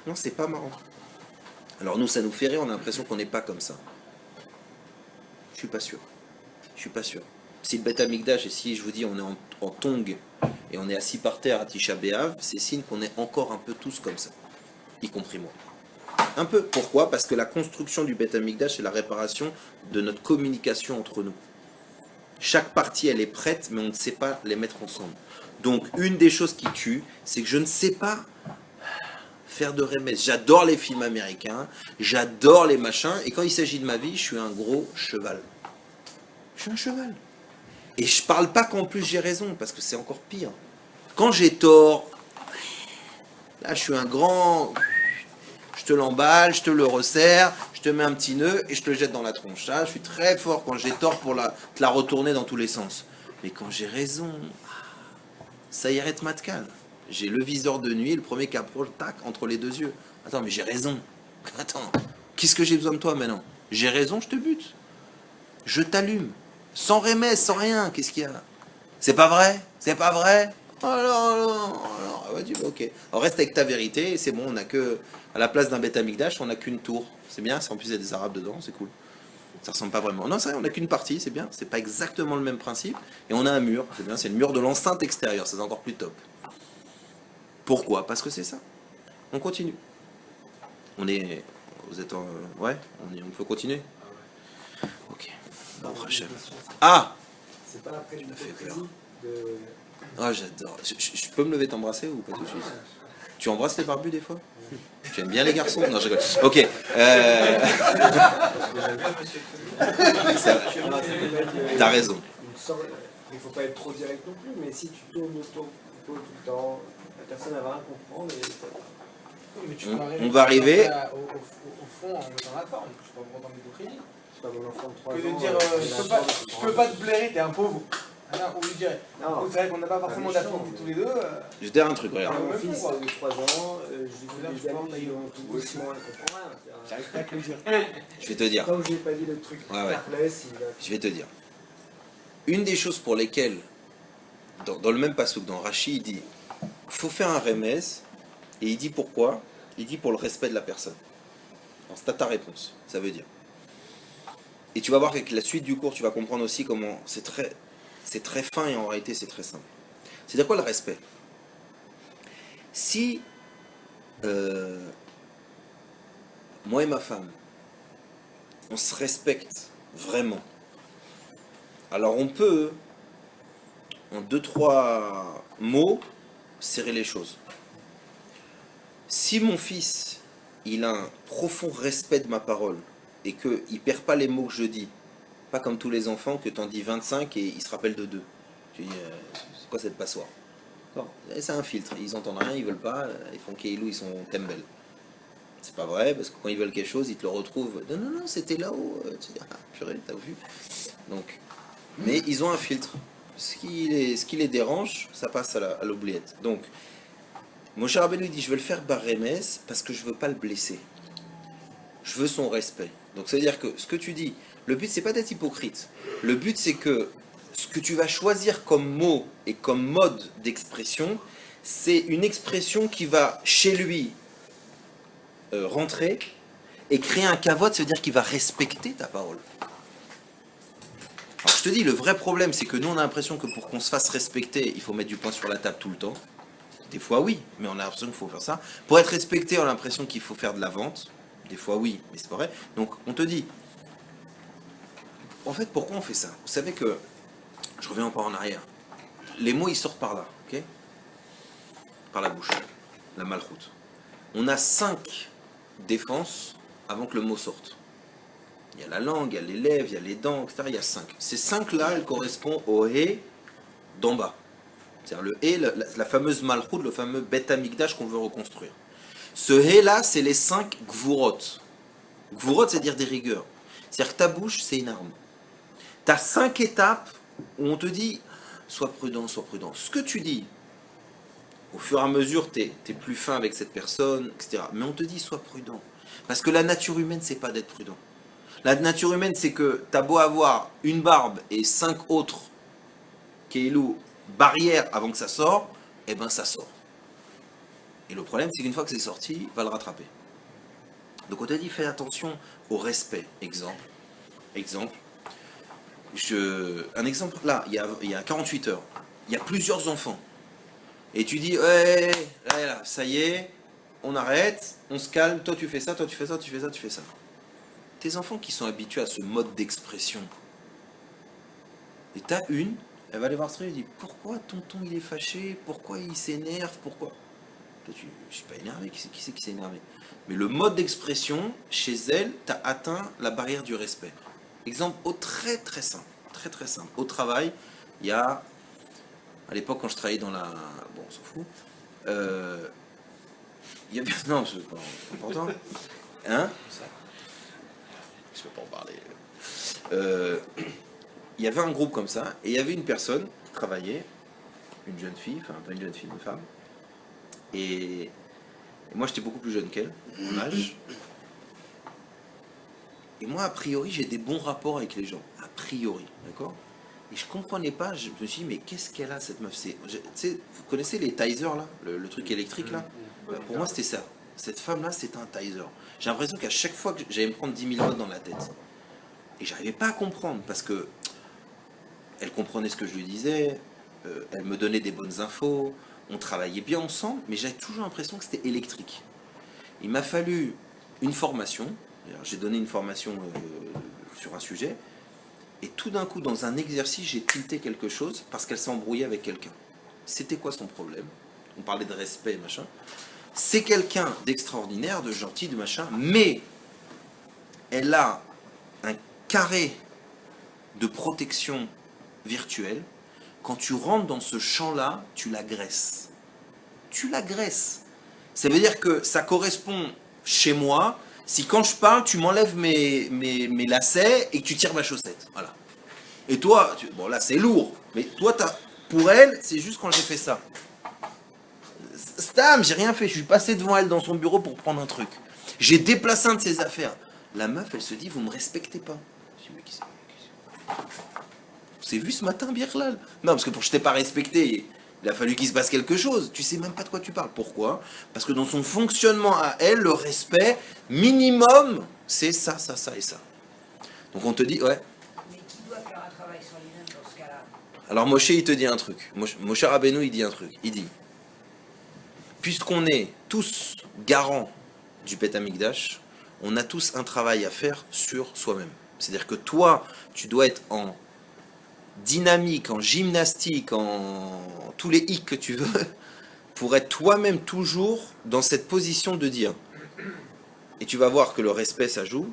Non, c'est pas marrant. Alors nous, ça nous fait rire, on a l'impression qu'on n'est pas comme ça. Je suis pas sûr. Je suis pas sûr. Si le Beth Amikdash, et si je vous dis on est en tong et on est assis par terre à Tisha B'Av, c'est signe qu'on est encore un peu tous comme ça, y compris moi. Un peu. Pourquoi? Parce que la construction du Beth Amikdash, c'est la réparation de notre communication entre nous. Chaque partie, elle est prête, mais on ne sait pas les mettre ensemble. Donc, une des choses qui tue, c'est que je ne sais pas faire de remèdes. J'adore les films américains, j'adore les machins, et quand il s'agit de ma vie, je suis un gros cheval. Je suis un cheval. Et je parle pas qu'en plus j'ai raison, parce que c'est encore pire. Quand j'ai tort, là je suis un grand... Je te l'emballe, je te le resserre, je te mets un petit nœud et je te le jette dans la tronche. Là, je suis très fort quand j'ai tort pour te la retourner dans tous les sens. Mais quand j'ai raison, ça irait être matcal. J'ai le viseur de nuit, le premier qui approche, tac, entre les deux yeux. Attends, mais j'ai raison. Attends, qu'est-ce que j'ai besoin de toi maintenant? J'ai raison, je te bute. Je t'allume. Sans remède, sans rien, qu'est-ce qu'il y a? C'est pas vrai? C'est pas vrai? Alors, ouais, ok. On reste avec ta vérité, et c'est bon, on a que, à la place d'un Beth Amikdash, on n'a qu'une tour. C'est bien, en plus il y a des Arabes dedans, c'est cool. Ça ressemble pas vraiment. Non, c'est vrai, on n'a qu'une partie, c'est bien. C'est pas exactement le même principe. Et on a un mur, c'est bien, c'est le mur de l'enceinte extérieure, c'est encore plus top. Pourquoi? Parce que c'est ça. On continue. On est. Vous êtes en. Ouais, on peut continuer. Ok. Bon, Hachem. Ah! C'est pas après Tu m'as fait peur. de... Ah, j'adore. Je peux me lever t'embrasser ou pas tout de suite? Tu embrasses les barbus des fois? Tu aimes bien les garçons? Non, je rigole. Ok. T'as raison. Il faut pas être trop direct non plus, mais si tu tournes autour tout le temps, la personne elle va rien comprendre et... Oui, mais tu On- peux arriver on va arriver- au fond en mettant la forme. Je peux pas me contenter de crédit. C'est pas mon enfant de 3 ans. Que de dire je peux pas te blairer, t'es un pauvre. Ah non, on lui dirait. Non, C'est vrai qu'on n'a pas forcément d'affinité tous les deux. Je vais te dire un truc, regarde. mon Ouais, fils quoi. de 3 ans, je lui dis des amis qui ont tout doucement, il comprend rien. J'arrive pas à te le dire. Je vais te dire. Tant que j'ai pas dit le truc Ouais, ouais. carless, il va... Je vais te dire. Une des choses pour lesquelles, dans le même passouk, dans Rashi, il dit faut faire un remez, et il dit pourquoi? Il dit pour le respect de la personne. Alors, c'est ta réponse, ça veut dire. Et tu vas voir qu'avec la suite du cours, tu vas comprendre aussi comment c'est très fin et en réalité c'est très simple. C'est-à-dire quoi le respect? Si moi et ma femme, on se respecte vraiment, alors on peut, en 2-3 mots, serrer les choses. Si mon fils, il a un profond respect de ma parole et qu'il ne perd pas les mots que je dis, pas comme tous les enfants que tu en dis 25 et il se rappelle de 2. Tu dis, c'est quoi cette passoire? C'est un filtre, ils entendent rien, ils veulent pas, ils font Keilou, ils sont tembel. C'est pas vrai, parce que quand ils veulent quelque chose, ils te le retrouvent. Non, non, non, c'était là-haut. Tu dis, ah, purée, t'as vu? Donc, mais ils ont un filtre. Ce qui les dérange, ça passe à l'oubliette. Donc, Moshe Rabbeinu dit, je veux le faire bar remez parce que je veux pas le blesser. Je veux son respect. Donc, c'est-à-dire que ce que tu dis, le but, c'est pas d'être hypocrite. Le but, c'est que ce que tu vas choisir comme mot et comme mode d'expression, c'est une expression qui va, chez lui, rentrer et créer un kavod, c'est-à-dire qu'il va respecter ta parole. Alors je te dis, le vrai problème, c'est que nous, on a l'impression que pour qu'on se fasse respecter, il faut mettre du poing sur la table tout le temps. Des fois, oui, mais on a l'impression qu'il faut faire ça. Pour être respecté, on a l'impression qu'il faut faire de la vente. Des fois, oui, mais c'est pas vrai. Donc, on te dit, en fait, pourquoi on fait ça? Vous savez que, je reviens encore en arrière, les mots, ils sortent par là, ok? Par la bouche, la malchoute. On a 5 défenses avant que le mot sorte. Il y a la langue, il y a les lèvres, il y a les dents, etc. Il y a 5. Ces 5-là, elles correspondent au hé d'en bas. C'est-à-dire le hé, la fameuse malchoute, le fameux Beth Amikdash qu'on veut reconstruire. Ce hé-là, c'est les 5 gvurot. Gvurot, c'est dire des rigueurs. C'est-à-dire que ta bouche, c'est une arme. Tu as 5 étapes où on te dit, sois prudent, sois prudent. Ce que tu dis, au fur et à mesure, tu es plus fin avec cette personne, etc. Mais on te dit, sois prudent. Parce que la nature humaine, c'est pas d'être prudent. La nature humaine, c'est que tu as beau avoir une barbe et 5 autres keilou barrières avant que ça sorte, eh ben ça sort. Et le problème, c'est qu'une fois que c'est sorti, va le rattraper. Donc on t'a dit, fais attention au respect. Exemple. Un exemple, là, il y a 48 heures, il y a plusieurs enfants. Et tu dis, ouais, là, ça y est, on arrête, on se calme, toi tu fais ça, toi tu fais ça, tu fais ça, tu fais ça. Tes enfants qui sont habitués à ce mode d'expression, et t'as une, elle va aller voir ce truc, elle dit, pourquoi tonton il est fâché, pourquoi il s'énerve, pourquoi? Toi, je suis pas énervé, qui c'est qui s'est énervé? Mais le mode d'expression, chez elle, t'as atteint la barrière du respect. Exemple très très simple, très très simple. Au travail, il y a, à l'époque quand je travaillais dans la... Bon, on s'en fout. Il y avait... Non, c'est pas important. Hein? Je peux pas en parler. Il y avait un groupe comme ça, et il y avait une personne qui travaillait, une jeune fille, enfin pas une jeune fille, une femme. Et moi j'étais beaucoup plus jeune qu'elle, en âge. Et moi, a priori, j'ai des bons rapports avec les gens. A priori, d'accord? Et je comprenais pas, je me suis dit, mais qu'est-ce qu'elle a cette meuf? Tu sais, vous connaissez les tasers là, le truc électrique là? Pour moi c'était ça. Cette femme là c'était un taser. J'ai l'impression qu'à chaque fois que j'allais me prendre 10 000 watts dans la tête. Et j'arrivais pas à comprendre parce que elle comprenait ce que je lui disais, elle me donnait des bonnes infos, on travaillait bien ensemble, mais j'avais toujours l'impression que c'était électrique. Il m'a fallu une formation, j'ai donné une formation sur un sujet, et tout d'un coup, dans un exercice, j'ai tilté quelque chose parce qu'elle s'est embrouillée avec quelqu'un. C'était quoi son problème? On parlait de respect, machin. C'est quelqu'un d'extraordinaire, de gentil, de machin, mais elle a un carré de protection virtuelle. Quand tu rentres dans ce champ-là, tu l'agresses. Tu l'agresses. Ça veut dire que ça correspond chez moi si quand je parle, tu m'enlèves mes lacets et que tu tires ma chaussette. Voilà. Et toi, bon là c'est lourd, mais toi, pour elle, c'est juste quand j'ai fait ça. Stam, j'ai rien fait, je suis passé devant elle dans son bureau pour prendre un truc. J'ai déplacé un de ses affaires. La meuf, elle se dit, vous me respectez pas. Je dis, mais qui c'est? Vous s'est vu ce matin, Birlal? Non, parce que pour que je t'ai pas respecté, il a fallu qu'il se passe quelque chose. Tu sais même pas de quoi tu parles. Pourquoi? Parce que dans son fonctionnement à elle, le respect minimum, c'est ça, ça, ça et ça. Donc on te dit, ouais. Mais qui doit faire un travail sur lui-même dans ce cas-là? Alors Moshe, il te dit un truc. Moshe Rabbeinu, il dit un truc. Il dit, puisqu'on est tous garants du Beth Amikdash, on a tous un travail à faire sur soi-même. C'est-à-dire que toi, tu dois être en dynamique, en gymnastique, en tous les hicks que tu veux, pour être toi-même toujours dans cette position de dire. Et tu vas voir que le respect, ça joue.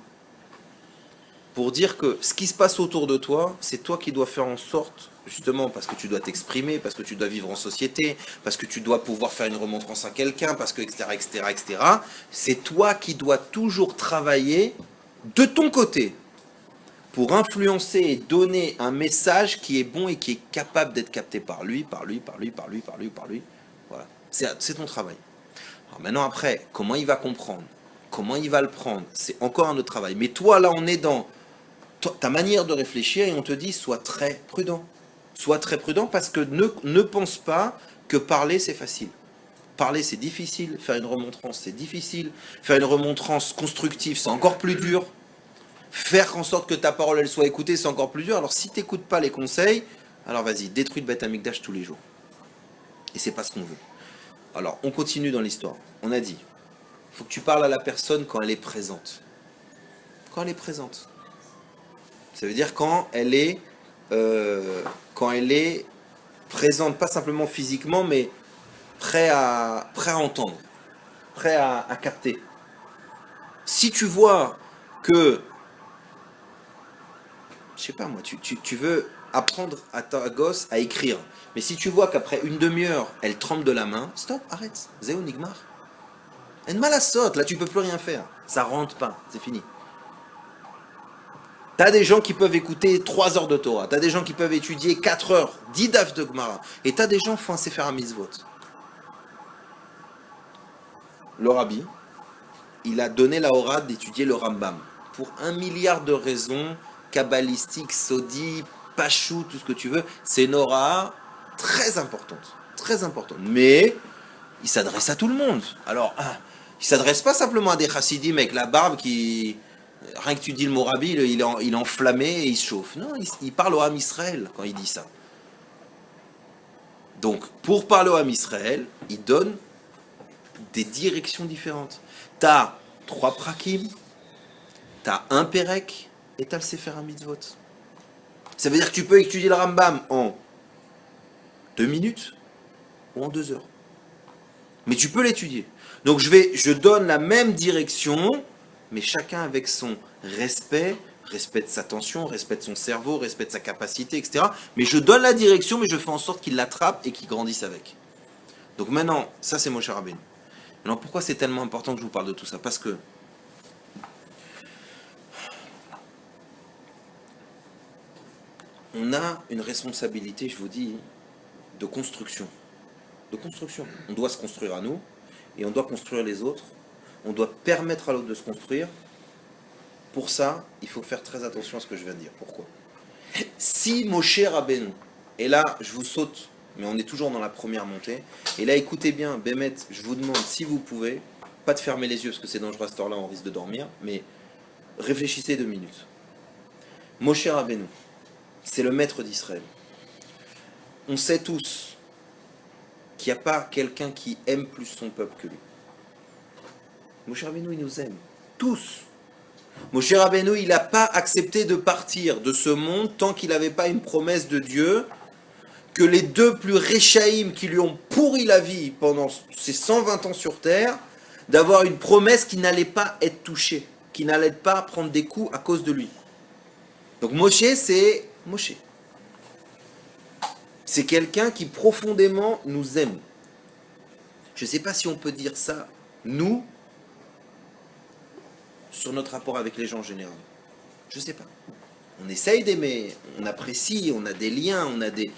Pour dire que ce qui se passe autour de toi, c'est toi qui dois faire en sorte, justement, parce que tu dois t'exprimer, parce que tu dois vivre en société, parce que tu dois pouvoir faire une remontrance à quelqu'un, parce que, etc., etc., etc. C'est toi qui dois toujours travailler de ton côté pour influencer et donner un message qui est bon et qui est capable d'être capté par lui, par lui, par lui, par lui, par lui, par lui. Voilà. C'est ton travail. Alors maintenant, après, comment il va comprendre? Comment il va le prendre? C'est encore un autre travail. Mais toi, là, on est dans ta manière de réfléchir et on te dit, sois très prudent. Sois très prudent parce que ne pense pas que parler, c'est facile. Parler, c'est difficile. Faire une remontrance, c'est difficile. Faire une remontrance constructive, c'est encore plus dur. Faire en sorte que ta parole, elle soit écoutée, c'est encore plus dur. Alors, si tu n'écoutes pas les conseils, alors vas-y, détruis le Beth Amikdash tous les jours. Et c'est pas ce qu'on veut. Alors, on continue dans l'histoire. On a dit, il faut que tu parles à la personne quand elle est présente. Quand elle est présente. Ça veut dire quand elle est présente, pas simplement physiquement, mais prêt à entendre, prêt à capter. Si tu vois que, je sais pas moi, tu veux apprendre à ta gosse à écrire, mais si tu vois qu'après une demi-heure, elle tremble de la main, stop, arrête, Zéo Nigmar. Elle mal à saute, là tu peux plus rien faire, ça rentre pas, c'est fini. T'as des gens qui peuvent écouter 3 heures de Torah, t'as des gens qui peuvent étudier 4 heures, 10 daf de Gemara, et t'as des gens qui font un Sefer HaMitzvot. Le Rabbi, il a donné la hora d'étudier le Rambam, pour 1 milliard de raisons, kabbalistiques, sodi, pachou, tout ce que tu veux, c'est une hora très importante, mais il s'adresse à tout le monde. Alors, il s'adresse pas simplement à des chassidim avec la barbe qui... Rien que tu dis le mot Rabbi, il est enflammé et il se chauffe. Non, il parle au Ham Israël quand il dit ça. Donc, pour parler au Ham Israël, il donne des directions différentes. Tu as 3 prakim, tu as 1 perek et tu as le Sefer HaMitzvot. Ça veut dire que tu peux étudier le Rambam en 2 minutes ou en 2 heures. Mais tu peux l'étudier. Donc, je donne la même direction, mais chacun avec son respect de sa tension, respect de son cerveau, respect de sa capacité, etc. Mais je donne la direction, mais je fais en sorte qu'il l'attrape et qu'il grandisse avec. Donc maintenant, ça c'est Moshe Rabbeinu. Alors pourquoi c'est tellement important que je vous parle de tout ça? Parce que on a une responsabilité, je vous dis, de construction. De construction. On doit se construire à nous, et on doit construire les autres. On doit permettre à l'autre de se construire. Pour ça, il faut faire très attention à ce que je viens de dire. Pourquoi? Si Moshe Rabbeinu, et là je vous saute, mais on est toujours dans la première montée, et là écoutez bien, Bémet, je vous demande si vous pouvez, pas de fermer les yeux parce que c'est dangereux à cette heure-là, on risque de dormir, mais réfléchissez 2 minutes. Moshe Rabbeinu, c'est le maître d'Israël. On sait tous qu'il n'y a pas quelqu'un qui aime plus son peuple que lui. Moshe Rabbeinu, il nous aime, tous. Moshe Rabbeinu, il n'a pas accepté de partir de ce monde tant qu'il n'avait pas une promesse de Dieu que les 2 plus réchaïm qui lui ont pourri la vie pendant ces 120 ans sur terre, d'avoir une promesse qui n'allait pas être touchée, qui n'allait pas prendre des coups à cause de lui. Donc Moshe, c'est Moshe. C'est quelqu'un qui profondément nous aime. Je ne sais pas si on peut dire ça, nous, sur notre rapport avec les gens en général. Je ne sais pas. On essaye d'aimer, on apprécie, on a des liens, on a des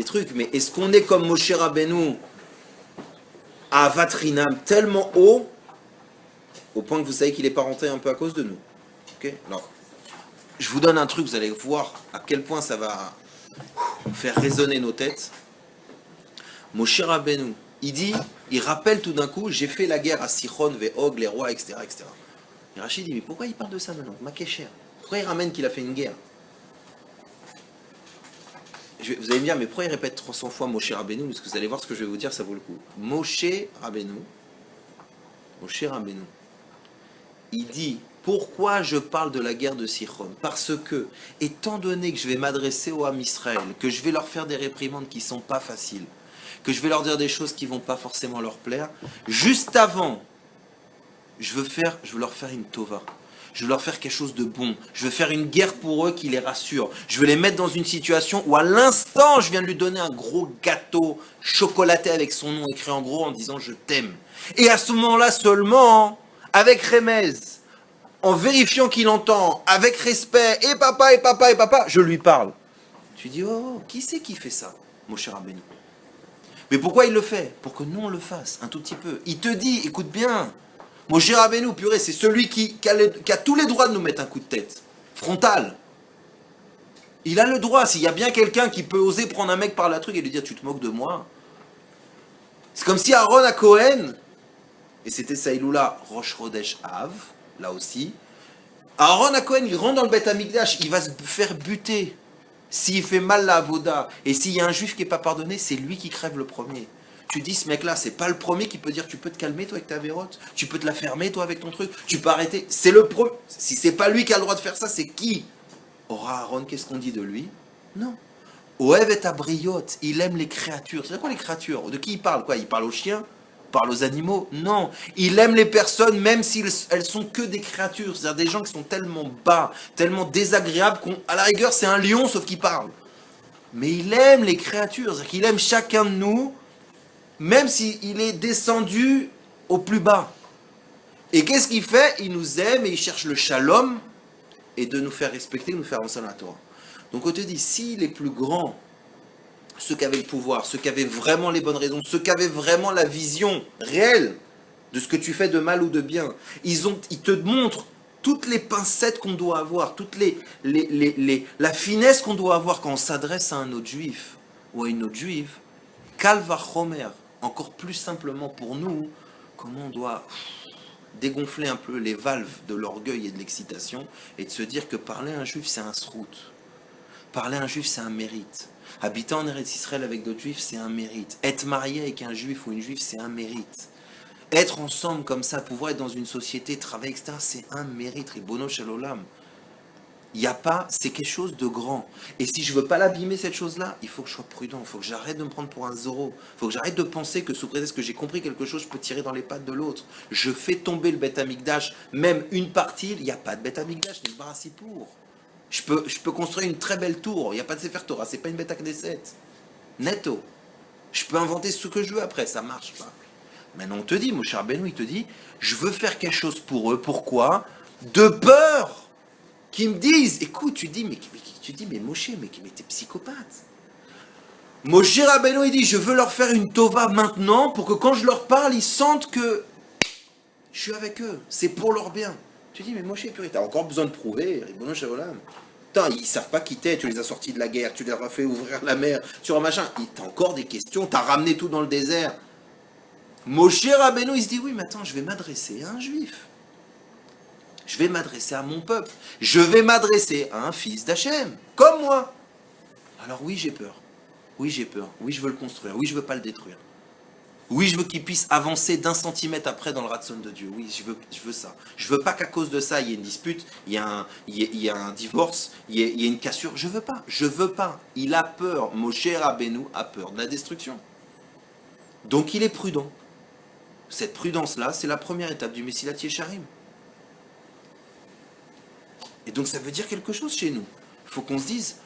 trucs, mais est-ce qu'on est comme Moshe Rabbeinu à Vatrinam tellement haut, au point que vous savez qu'il n'est pas rentré un peu à cause de nous? Ok. Alors, je vous donne un truc, vous allez voir à quel point ça va faire résonner nos têtes. Moshe Rabbeinu, il rappelle tout d'un coup, j'ai fait la guerre à Sichon, Ve'og, les rois, etc., etc. Et Rachid dit, mais pourquoi il parle de ça maintenant? Makécher. Pourquoi il ramène qu'il a fait une guerre? Vous allez me dire, mais pourquoi il répète 300 fois Moshe Rabbeinu? Parce que vous allez voir ce que je vais vous dire, ça vaut le coup. Moshe Rabbeinu, il dit, pourquoi je parle de la guerre de Sichon? Parce que, étant donné que je vais m'adresser au Ham Israël, que je vais leur faire des réprimandes qui ne sont pas faciles, que je vais leur dire des choses qui ne vont pas forcément leur plaire, juste avant, je veux leur faire une tova. Je veux leur faire quelque chose de bon. Je veux faire une guerre pour eux qui les rassure. Je veux les mettre dans une situation où à l'instant, je viens de lui donner un gros gâteau chocolaté avec son nom écrit en gros en disant je t'aime. Et à ce moment-là seulement, avec Remez, en vérifiant qu'il entend, avec respect, et papa, je lui parle. Tu dis, oh, qui c'est qui fait ça, Moshe Rabbeinu? Mais pourquoi il le fait? Pour que nous on le fasse, un tout petit peu. Il te dit, écoute bien, Moshe Rabbeinu, purée, c'est celui qui a tous les droits de nous mettre un coup de tête, frontal. Il a le droit, s'il y a bien quelqu'un qui peut oser prendre un mec par la truc et lui dire, tu te moques de moi. C'est comme si Aaron à Cohen, et c'était Saïloula Rosh Chodesh Av, là aussi, Aaron à Cohen, il rentre dans le Beth Amikdash, il va se faire buter. S'il fait mal la avoda, et s'il y a un juif qui n'est pas pardonné, c'est lui qui crève le premier. Tu dis, ce mec-là, c'est pas le premier qui peut dire, tu peux te calmer, toi, avec ta vérote, tu peux te la fermer, toi, avec ton truc, tu peux arrêter. C'est le premier. Si c'est pas lui qui a le droit de faire ça, c'est qui? Ora Aaron, qu'est-ce qu'on dit de lui? Non. Oev et abriot, il aime les créatures. C'est quoi les créatures? De qui il parle? Quoi? Il parle aux chiens? Il parle aux animaux? Non. Il aime les personnes, même si elles sont que des créatures. C'est-à-dire des gens qui sont tellement bas, tellement désagréables, qu'à la rigueur, c'est un lion, sauf qu'il parle. Mais il aime les créatures. C'est-à-dire qu'il aime chacun de nous, même s'il est descendu au plus bas. Et qu'est-ce qu'il fait? Il nous aime et il cherche le shalom et de nous faire respecter, de nous faire avancer dans la Torah. Donc on te dit, si les plus grands, ceux qui avaient le pouvoir, ceux qui avaient vraiment les bonnes raisons, ceux qui avaient vraiment la vision réelle de ce que tu fais de mal ou de bien, ils te montrent toutes les pincettes qu'on doit avoir, la finesse qu'on doit avoir quand on s'adresse à un autre juif ou à une autre juive. Kalva Chomer, encore plus simplement pour nous, comment on doit dégonfler un peu les valves de l'orgueil et de l'excitation et de se dire que parler à un juif c'est un srout. Parler à un juif c'est un mérite. Habiter en Eretz Israël avec d'autres juifs c'est un mérite. Être marié avec un juif ou une juive c'est un mérite. Être ensemble comme ça, pouvoir être dans une société, travailler, etc., c'est un mérite. Ribono shel olam. Il n'y a pas, c'est quelque chose de grand. Et si je ne veux pas l'abîmer, cette chose-là, il faut que je sois prudent, il faut que j'arrête de me prendre pour un zéro. Il faut que j'arrête de penser que sous prétexte que j'ai compris quelque chose, je peux tirer dans les pattes de l'autre. Je fais tomber le Beth Amikdash, même une partie, il n'y a pas de Beth Amikdash, il y a le Barasipour. Je peux construire une très belle tour, il n'y a pas de Sefer Torah, c'est pas une Beth Knesset. Netto. Je peux inventer ce que je veux après, ça marche pas. Maintenant on te dit, Moshe Rabbeinu, il te dit, je veux faire quelque chose pour eux, pourquoi? De peur qui me disent, écoute, tu dis, mais Moshe, mais t'es psychopathe. Moshe Rabbeinu, il dit, je veux leur faire une tova maintenant pour que quand je leur parle, ils sentent que je suis avec eux. C'est pour leur bien. Tu dis, mais Moshe, purée, t'as encore besoin de prouver, Ribono shel olam. Putain, ils savent pas qui t'es, tu les as sortis de la guerre, tu leur as fait ouvrir la mer, sur un machin. T'as encore des questions, t'as ramené tout dans le désert. Moshe Rabbeinu, il se dit, oui, mais attends, je vais m'adresser à un juif. Je vais m'adresser à mon peuple. Je vais m'adresser à un fils d'Hachem, comme moi. Alors oui, j'ai peur. Oui, j'ai peur. Oui, je veux le construire. Oui, je veux pas le détruire. Oui, je veux qu'il puisse avancer d'1 centimètre après dans le ratson de Dieu. Oui, je veux ça. Je veux pas qu'à cause de ça, il y ait une dispute, il y a un divorce, il y a une cassure. Je veux pas. Je veux pas. Il a peur. Moshe Rabbeinu a peur de la destruction. Donc il est prudent. Cette prudence-là, c'est la première étape du Messilat Yesharim. Et donc ça veut dire quelque chose chez nous. Il faut qu'on se dise,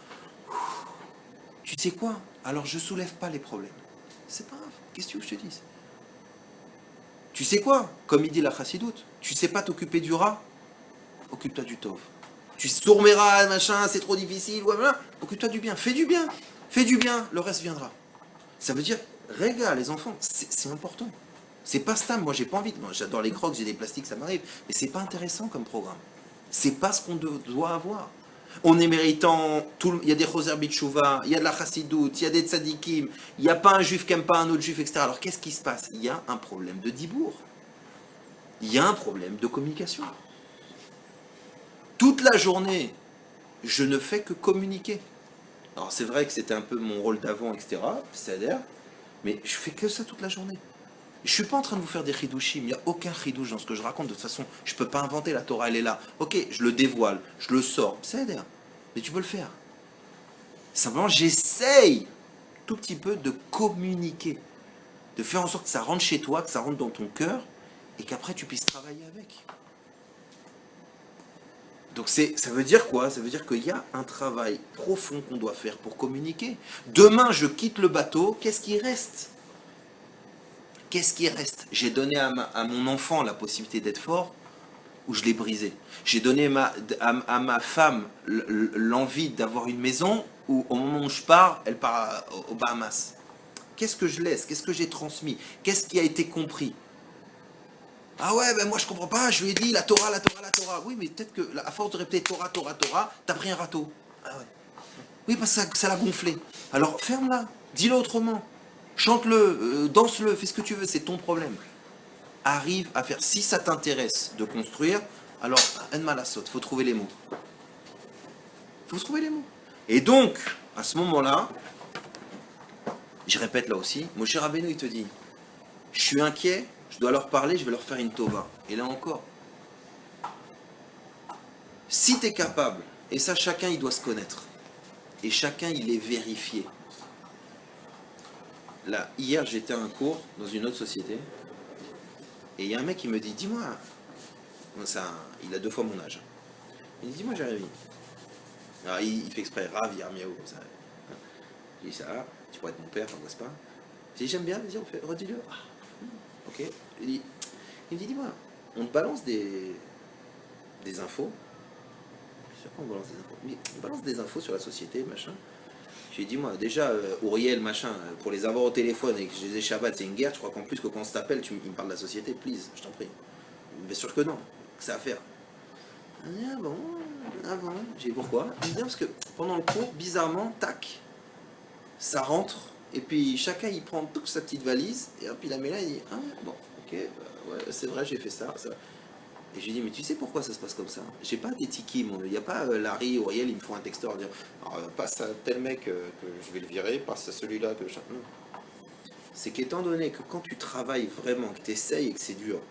tu sais quoi? Alors je soulève pas les problèmes. C'est pas grave. Qu'est-ce que tu veux que je te dise? Tu sais quoi? Comme il dit la chassidoute, tu sais pas t'occuper du rat? Occupe-toi du tov. Tu sourmeras, machin, c'est trop difficile, voilà. Occupe-toi du bien. Fais du bien. Fais du bien, le reste viendra. Ça veut dire, régale les enfants, c'est important. C'est pas stable, moi j'ai pas envie. Moi, j'adore les crocs, j'ai des plastiques, ça m'arrive. Mais c'est pas intéressant comme programme. C'est pas ce qu'on doit avoir. On est méritant, il y a des Choser Bitchouva, il y a de la Chassidoute, il y a des Tzadikim, il n'y a pas un juif qui n'aime pas un autre juif, etc. Alors qu'est-ce qui se passe? Il y a un problème de dibour. Il y a un problème de communication. Toute la journée, je ne fais que communiquer. Alors c'est vrai que c'était un peu mon rôle d'avant, etc. C'est-à-dire, mais je fais que ça toute la journée. Je ne suis pas en train de vous faire des chidushim, il n'y a aucun chidouche dans ce que je raconte. De toute façon, je ne peux pas inventer, la Torah, elle est là. Ok, je le dévoile, je le sors, c'est-à-dire, mais tu peux le faire. Simplement, j'essaye tout petit peu de communiquer, de faire en sorte que ça rentre chez toi, que ça rentre dans ton cœur, et qu'après tu puisses travailler avec. Donc ça veut dire quoi? Ça veut dire qu'il y a un travail profond qu'on doit faire pour communiquer. Demain, je quitte le bateau, qu'est-ce qui reste? Qu'est-ce qui reste? J'ai donné à mon enfant la possibilité d'être fort, ou je l'ai brisé. J'ai donné à ma femme l'envie d'avoir une maison, ou au moment où je pars, elle part aux Bahamas. Qu'est-ce que je laisse? Qu'est-ce que j'ai transmis? Qu'est-ce qui a été compris? Ah ouais, ben moi je comprends pas, je lui ai dit la Torah, la Torah, la Torah. Oui, mais peut-être que à force de répéter Torah, Torah, Torah, t'as pris un râteau. Ah ouais. Oui, parce que ça l'a gonflé. Alors ferme-la, dis-le autrement. Chante-le, danse-le, fais ce que tu veux, c'est ton problème. Arrive à faire, si ça t'intéresse de construire, alors, en malasot, faut trouver les mots. Faut trouver les mots. Et donc, à ce moment-là, je répète là aussi, Moshe Rabbeinu, il te dit, je suis inquiet, je dois leur parler, je vais leur faire une tova. Et là encore, si tu es capable, et ça chacun il doit se connaître, et chacun il est vérifié. Là, hier j'étais à un cours dans une autre société, et il y a un mec qui me dit, dis-moi, il a 2 fois mon âge. Il me dit, dis-moi Jérémy. Alors il fait exprès, Rav, Yarmiaou, comme ça. Je dis ça, tu pourrais être mon père, t'angoisse pas. Je dis, j'aime bien, vas-y, on fait, redis-le. Ah, ok. Il me dit, dis-moi, on te balance des infos. Je sais pas, on balance des infos. Mais on balance des infos sur la société, machin. Je lui ai dit, moi, déjà, Auriel, machin, pour les avoir au téléphone et que je les ai Shabbat, c'est une guerre. Tu crois qu'en plus que quand on s'appelle, il me parle de la société, please, je t'en prie. Bien sûr que non, que ça à faire. Ah bon, J'ai dit, pourquoi? Il me dit, parce que pendant le cours, bizarrement, tac, ça rentre, et puis chacun, il prend toute sa petite valise, et puis il la met là, il dit, ah bon, ok, ouais, c'est vrai, j'ai fait ça. Et je lui dis, mais tu sais pourquoi ça se passe comme ça? J'ai pas des tickets, il n'y a pas Larry, Auriel, ils me font un texteur, dire, passe à tel mec que je vais le virer, passe à celui-là que je... Non. C'est qu'étant donné que quand tu travailles vraiment, que tu essayes et que c'est dur,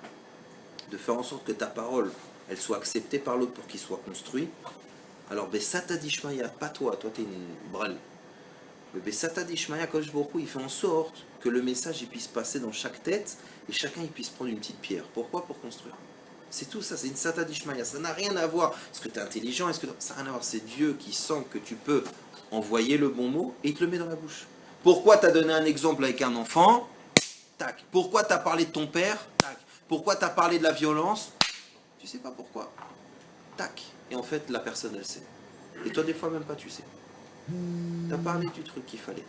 de faire en sorte que ta parole, elle soit acceptée par l'autre pour qu'il soit construit, alors Bessata Dishmaya, pas toi t'es une brale. Le Bessata Dishmaya, Kosh Borou, il fait en sorte que le message il puisse passer dans chaque tête et chacun il puisse prendre une petite pierre. Pourquoi? Pour construire. C'est tout ça, c'est une Sata Dishmaya. Ça n'a rien à voir. Est-ce que tu es intelligent? Ça n'a rien à voir. C'est Dieu qui sent que tu peux envoyer le bon mot et il te le met dans la bouche. Pourquoi tu as donné un exemple avec un enfant? Tac. Pourquoi tu as parlé de ton père? Tac. Pourquoi tu as parlé de la violence? Tu sais pas pourquoi. Tac. Et en fait, la personne, elle sait. Et toi, des fois, même pas, tu sais. Tu as parlé du truc qu'il fallait.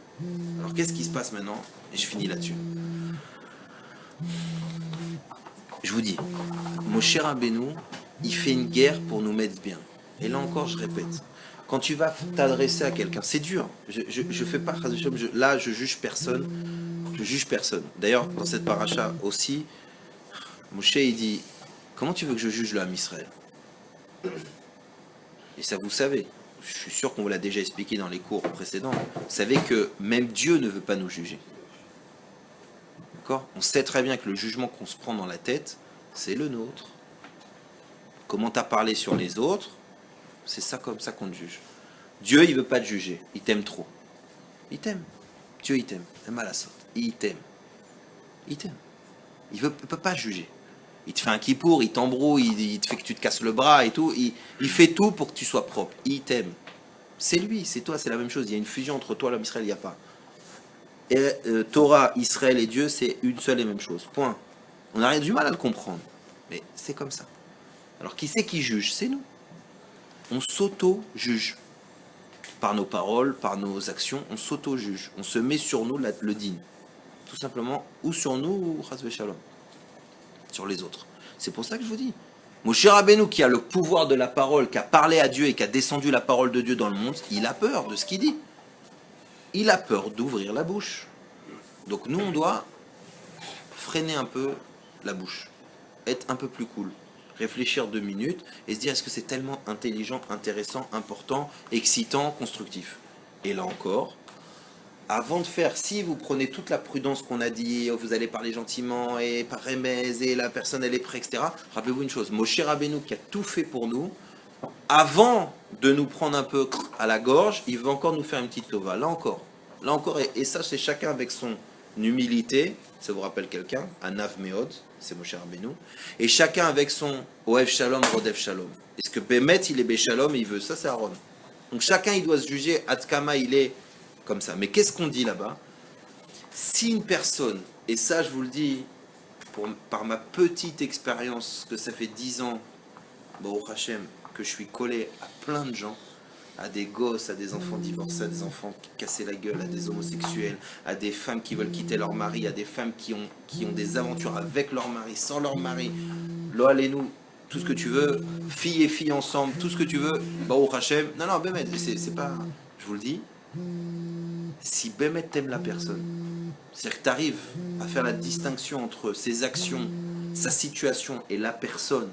Alors, qu'est-ce qui se passe maintenant? Et je finis là-dessus. Je vous dis, Moshe Rabbeinu, il fait une guerre pour nous mettre bien. Et là encore, je répète, Quand tu vas t'adresser à quelqu'un, c'est dur. Je fais pas, là je juge personne. Je juge personne. D'ailleurs, dans cette paracha aussi, Moshe il dit, comment tu veux que je juge le Ham Israël? Et ça vous savez, je suis sûr qu'on vous l'a déjà expliqué dans les cours précédents, vous savez que même Dieu ne veut pas nous juger. D'accord? On sait très bien que le jugement qu'on se prend dans la tête, c'est le nôtre. Comment tu as parlé sur les autres, c'est ça comme ça qu'on te juge. Dieu, il veut pas te juger, il t'aime trop. Il t'aime. Dieu, il t'aime. C'est mal à ça. Il t'aime. Il t'aime. Il peut pas juger. Il te fait un kippour, il t'embrouille, il te fait que tu te casses le bras et tout. Il fait tout pour que tu sois propre. Il t'aime. C'est lui, c'est toi, c'est la même chose. Il y a une fusion entre toi et l'homme Israël, il n'y a pas. Et Torah, Israël et Dieu, c'est une seule et même chose. Point. On a du mal à le comprendre. Mais c'est comme ça. Alors qui c'est qui juge? C'est nous. On s'auto-juge. Par nos paroles, par nos actions, on s'auto-juge. On se met sur nous le digne. Tout simplement, ou sur nous, ou chas v'shalom. Sur les autres. C'est pour ça que je vous dis, Moshe Rabbeinu qui a le pouvoir de la parole, qui a parlé à Dieu et qui a descendu la parole de Dieu dans le monde, il a peur de ce qu'il dit. Il a peur d'ouvrir la bouche. Donc nous, on doit freiner un peu la bouche. Être un peu plus cool. Réfléchir 2 minutes et se dire est-ce que c'est tellement intelligent, intéressant, important, excitant, constructif. Et là encore, avant de faire, si vous prenez toute la prudence qu'on a dit, vous allez parler gentiment et par remèze et la personne elle est prête, etc. Rappelez-vous une chose, Moshe Rabbeinu qui a tout fait pour nous, avant de nous prendre un peu à la gorge, il veut encore nous faire une petite tova. Là encore, et ça c'est chacun avec son humilité, ça vous rappelle quelqu'un, Anav Meod, c'est Moshe Rabbeinu, et chacun avec son Oev Shalom, Rodef Shalom. Est-ce que Bémet il est Béchalom et il veut ça, c'est Aaron. Donc chacun il doit se juger, Adkama il est comme ça. Mais qu'est-ce qu'on dit là-bas? Si une personne, et ça je vous le dis par ma petite expérience, que ça fait 10 ans, Baruch Hashem, que je suis collé à plein de gens, à des gosses, à des enfants divorcés, à des enfants cassés la gueule, à des homosexuels, à des femmes qui veulent quitter leur mari, à des femmes qui ont des aventures avec leur mari, sans leur mari, lo allez-nous, tout ce que tu veux, filles et filles ensemble, tout ce que tu veux, Baruch Hashem, non, Bémet, c'est pas, je vous le dis, si Bémet t'aime la personne, c'est-à-dire que tu arrives à faire la distinction entre ses actions, sa situation et la personne,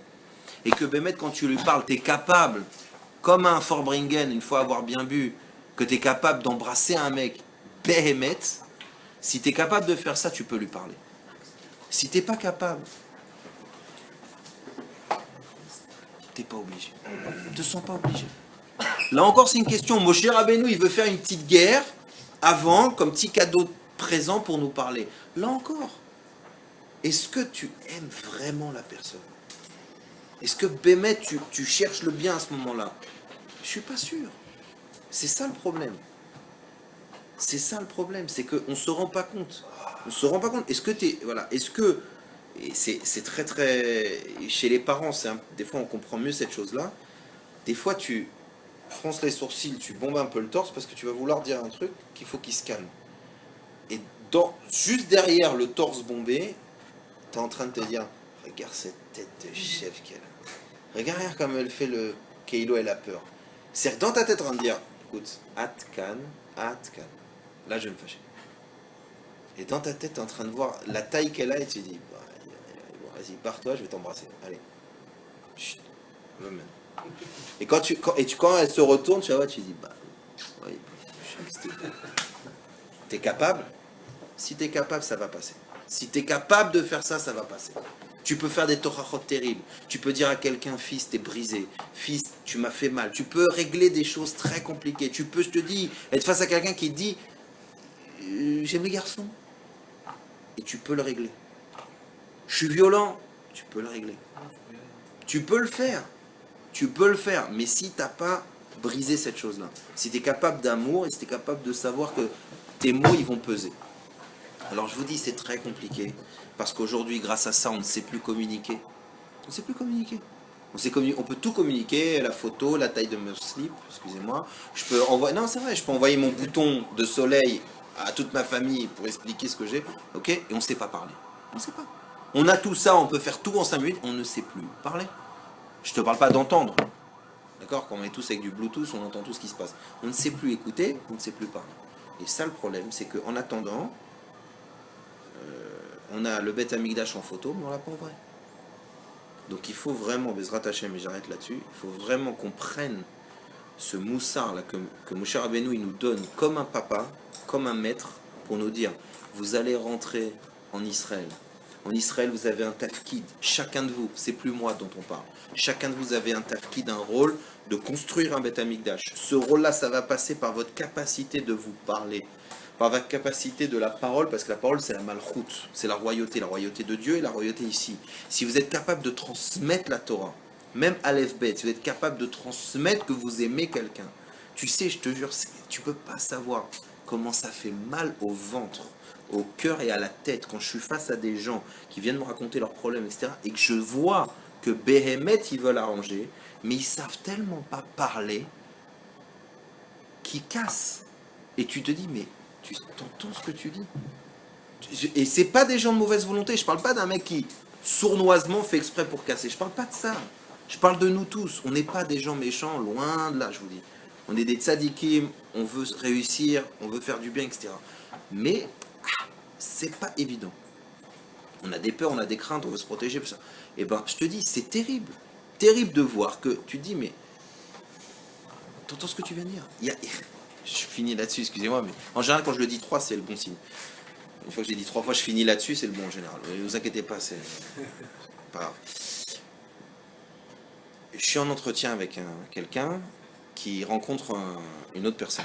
et que Bémet, quand tu lui parles, tu es capable, comme un Forbringen, une fois avoir bien bu, que tu es capable d'embrasser un mec, Béhémet, si tu es capable de faire ça, tu peux lui parler. Si tu n'es pas capable, tu n'es pas obligé. Ne te sens pas obligé. Là encore, c'est une question. Moshe Rabbeinu, il veut faire une petite guerre avant, comme petit cadeau présent pour nous parler. Là encore, est-ce que tu aimes vraiment la personne? Est-ce que Bémet, tu cherches le bien à ce moment-là? Je suis pas sûr. C'est ça le problème. C'est ça le problème, c'est qu'on ne se rend pas compte. On se rend pas compte. Est-ce que et c'est très très... Chez les parents, des fois on comprend mieux cette chose-là. Des fois tu fronces les sourcils, tu bombes un peu le torse parce que tu vas vouloir dire un truc qu'il faut qu'il se calme. Et juste derrière le torse bombé, tu es en train de te dire, regarde cette tête de chef qu'elle a. Regarde comme elle fait le Keilo, elle a peur. C'est dans ta tête en train de dire, écoute, Atkan. Là, je vais me fâcher. Et dans ta tête, tu es en train de voir la taille qu'elle a et tu dis, bah, vas-y, pars-toi, je vais t'embrasser. Allez. Chut. Et quand elle se retourne, tu vois, tu dis, bah, ouais, t'es capable? Si t'es capable, ça va passer. Si t'es capable de faire ça, ça va passer. Tu peux faire des torachot terribles. Tu peux dire à quelqu'un, fils, t'es brisé. Fils, tu m'as fait mal. Tu peux régler des choses très compliquées. Tu peux, je te dis, être face à quelqu'un qui dit, j'aime les garçons. Et tu peux le régler. Je suis violent. Tu peux le régler. Tu peux le faire. Tu peux le faire. Mais si t'as pas brisé cette chose-là, si t'es capable d'amour et si t'es capable de savoir que tes mots, ils vont peser. Alors je vous dis, c'est très compliqué. Parce qu'aujourd'hui, grâce à ça, on ne sait plus communiquer. On ne sait plus communiquer. On peut tout communiquer, la photo, la taille de mon slip, excusez-moi. Je peux envoyer mon bouton de soleil à toute ma famille pour expliquer ce que j'ai. Ok? Et on ne sait pas parler. On ne sait pas. On a tout ça, on peut faire tout en 5 minutes, on ne sait plus parler. Je ne te parle pas d'entendre. D'accord? Quand on est tous avec du Bluetooth, on entend tout ce qui se passe. On ne sait plus écouter, on ne sait plus parler. Et ça, le problème, c'est qu'en attendant, on a le Beth Amikdash en photo, mais on l'a pas en vrai. Donc il faut vraiment, Bezrat Hashem, et j'arrête là-dessus, il faut vraiment qu'on prenne ce moussard là que Moshe Rabbeinu il nous donne comme un papa, comme un maître, pour nous dire, vous allez rentrer en Israël. En Israël, vous avez un tafkid. Chacun de vous, c'est plus moi dont on parle. Chacun de vous avez un tafkid, un rôle de construire un Beth Amikdash. Ce rôle-là, ça va passer par votre capacité de vous parler, par votre capacité de la parole, parce que la parole, c'est la malchoute, c'est la royauté de Dieu et la royauté ici. Si vous êtes capable de transmettre la Torah, même Aleph Bet, si vous êtes capable de transmettre que vous aimez quelqu'un, tu sais, je te jure, tu peux pas savoir comment ça fait mal au ventre, au cœur et à la tête, quand je suis face à des gens qui viennent me raconter leurs problèmes, etc., et que je vois que Béhémet, ils veulent arranger, mais ils savent tellement pas parler qu'ils cassent. Et tu te dis, mais tu entends ce que tu dis? Et c'est pas des gens de mauvaise volonté, je parle pas d'un mec qui sournoisement fait exprès pour casser, je parle pas de ça. Je parle de nous tous, on n'est pas des gens méchants, loin de là, je vous dis. On est des tzadikim, on veut réussir, on veut faire du bien, etc. Mais c'est pas évident. On a des peurs, on a des craintes, on veut se protéger, tout ça. Et ben, je te dis, c'est terrible. Terrible de voir que tu te dis, mais t'entends ce que tu viens de dire? Je finis là-dessus, excusez-moi, mais en général, quand je le dis 3, c'est le bon signe. Une fois que j'ai dit 3 fois, je finis là-dessus, c'est le bon en général. Ne vous inquiétez pas, c'est pas grave. Je suis en entretien avec quelqu'un qui rencontre une autre personne.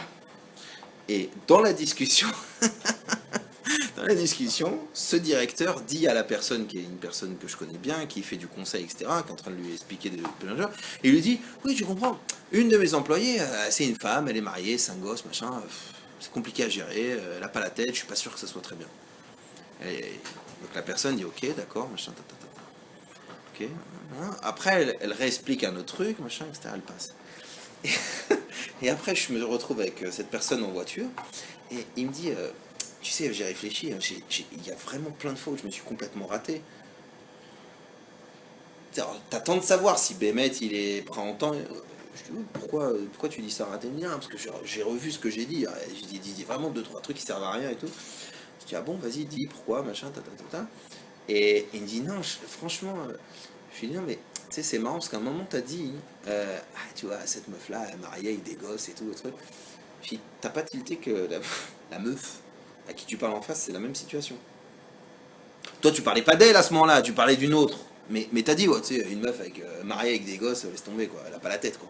Et dans la discussion, ce directeur dit à la personne, qui est une personne que je connais bien, qui fait du conseil, etc., qui est en train de lui expliquer plein de choses, et il lui dit, oui, tu comprends, une de mes employées, c'est une femme, elle est mariée, 5 gosses, machin, c'est compliqué à gérer, elle n'a pas la tête, je suis pas sûr que ça soit très bien. Et donc la personne dit, ok, d'accord, machin, ok. Après, elle réexplique un autre truc, machin, etc., elle passe. Et après, je me retrouve avec cette personne en voiture, et il me dit, tu sais, j'ai réfléchi, il y a vraiment plein de fois où je me suis complètement raté. T'attends de savoir si Bémet, il est prêt en temps. Je dis, pourquoi tu dis ça raté? Bien, parce que j'ai revu ce que j'ai dit. J'ai dit vraiment 2-3 trucs qui servent à rien et tout. Je dis, ah bon, vas-y, dis pourquoi, machin, Et il me dit, non, franchement, je lui dis, non, mais tu sais, c'est marrant parce qu'à un moment, t'as dit, tu vois, cette meuf-là, elle est mariée avec des gosses et tout, le truc. Puis t'as pas tilté que la meuf à qui tu parles en face, c'est la même situation. Toi, tu parlais pas d'elle à ce moment-là, tu parlais d'une autre. Mais t'as dit, ouais, tu sais, une meuf mariée avec des gosses, laisse tomber, quoi. Elle a pas la tête, quoi.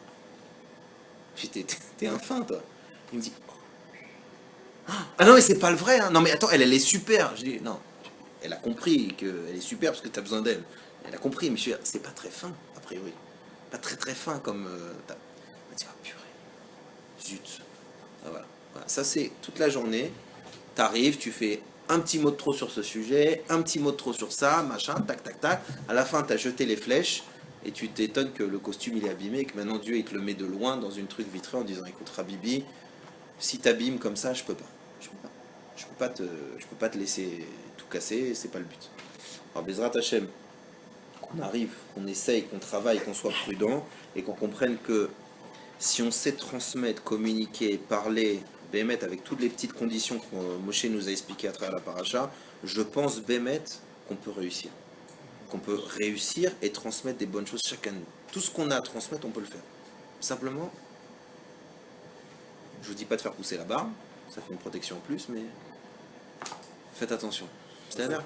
Puis t'es un fin, toi. Il me dit, ah non, mais c'est pas le vrai, hein. Non, mais attends, elle est super. Je dis, non, elle a compris qu'elle est super parce que t'as besoin d'elle. Elle a compris, mais c'est pas très fin, a priori. Pas très très fin comme... Elle m'a dit, ah purée, zut. Ah, voilà. Ça, c'est toute la journée. T'arrives, tu fais un petit mot de trop sur ce sujet, un petit mot de trop sur ça, machin, tac, tac, tac. À la fin, t'as jeté les flèches et tu t'étonnes que le costume il est abîmé et que maintenant Dieu il te le met de loin dans une truc vitrée en disant, écoute Rabibi, si t'abîmes comme ça, je peux pas. Je peux pas te laisser tout casser, c'est pas le but. Alors Bezrat Hashem, qu'on arrive, qu'on essaye, qu'on travaille, qu'on soit prudent et qu'on comprenne que si on sait transmettre, communiquer, parler, Bémet, avec toutes les petites conditions que Moshe nous a expliquées à travers la paracha, je pense, Bémet, qu'on peut réussir. Qu'on peut réussir et transmettre des bonnes choses chacun de nous. Tout ce qu'on a à transmettre, on peut le faire. Simplement, je vous dis pas de faire pousser la barbe, ça fait une protection en plus, mais faites attention. C'est-à-dire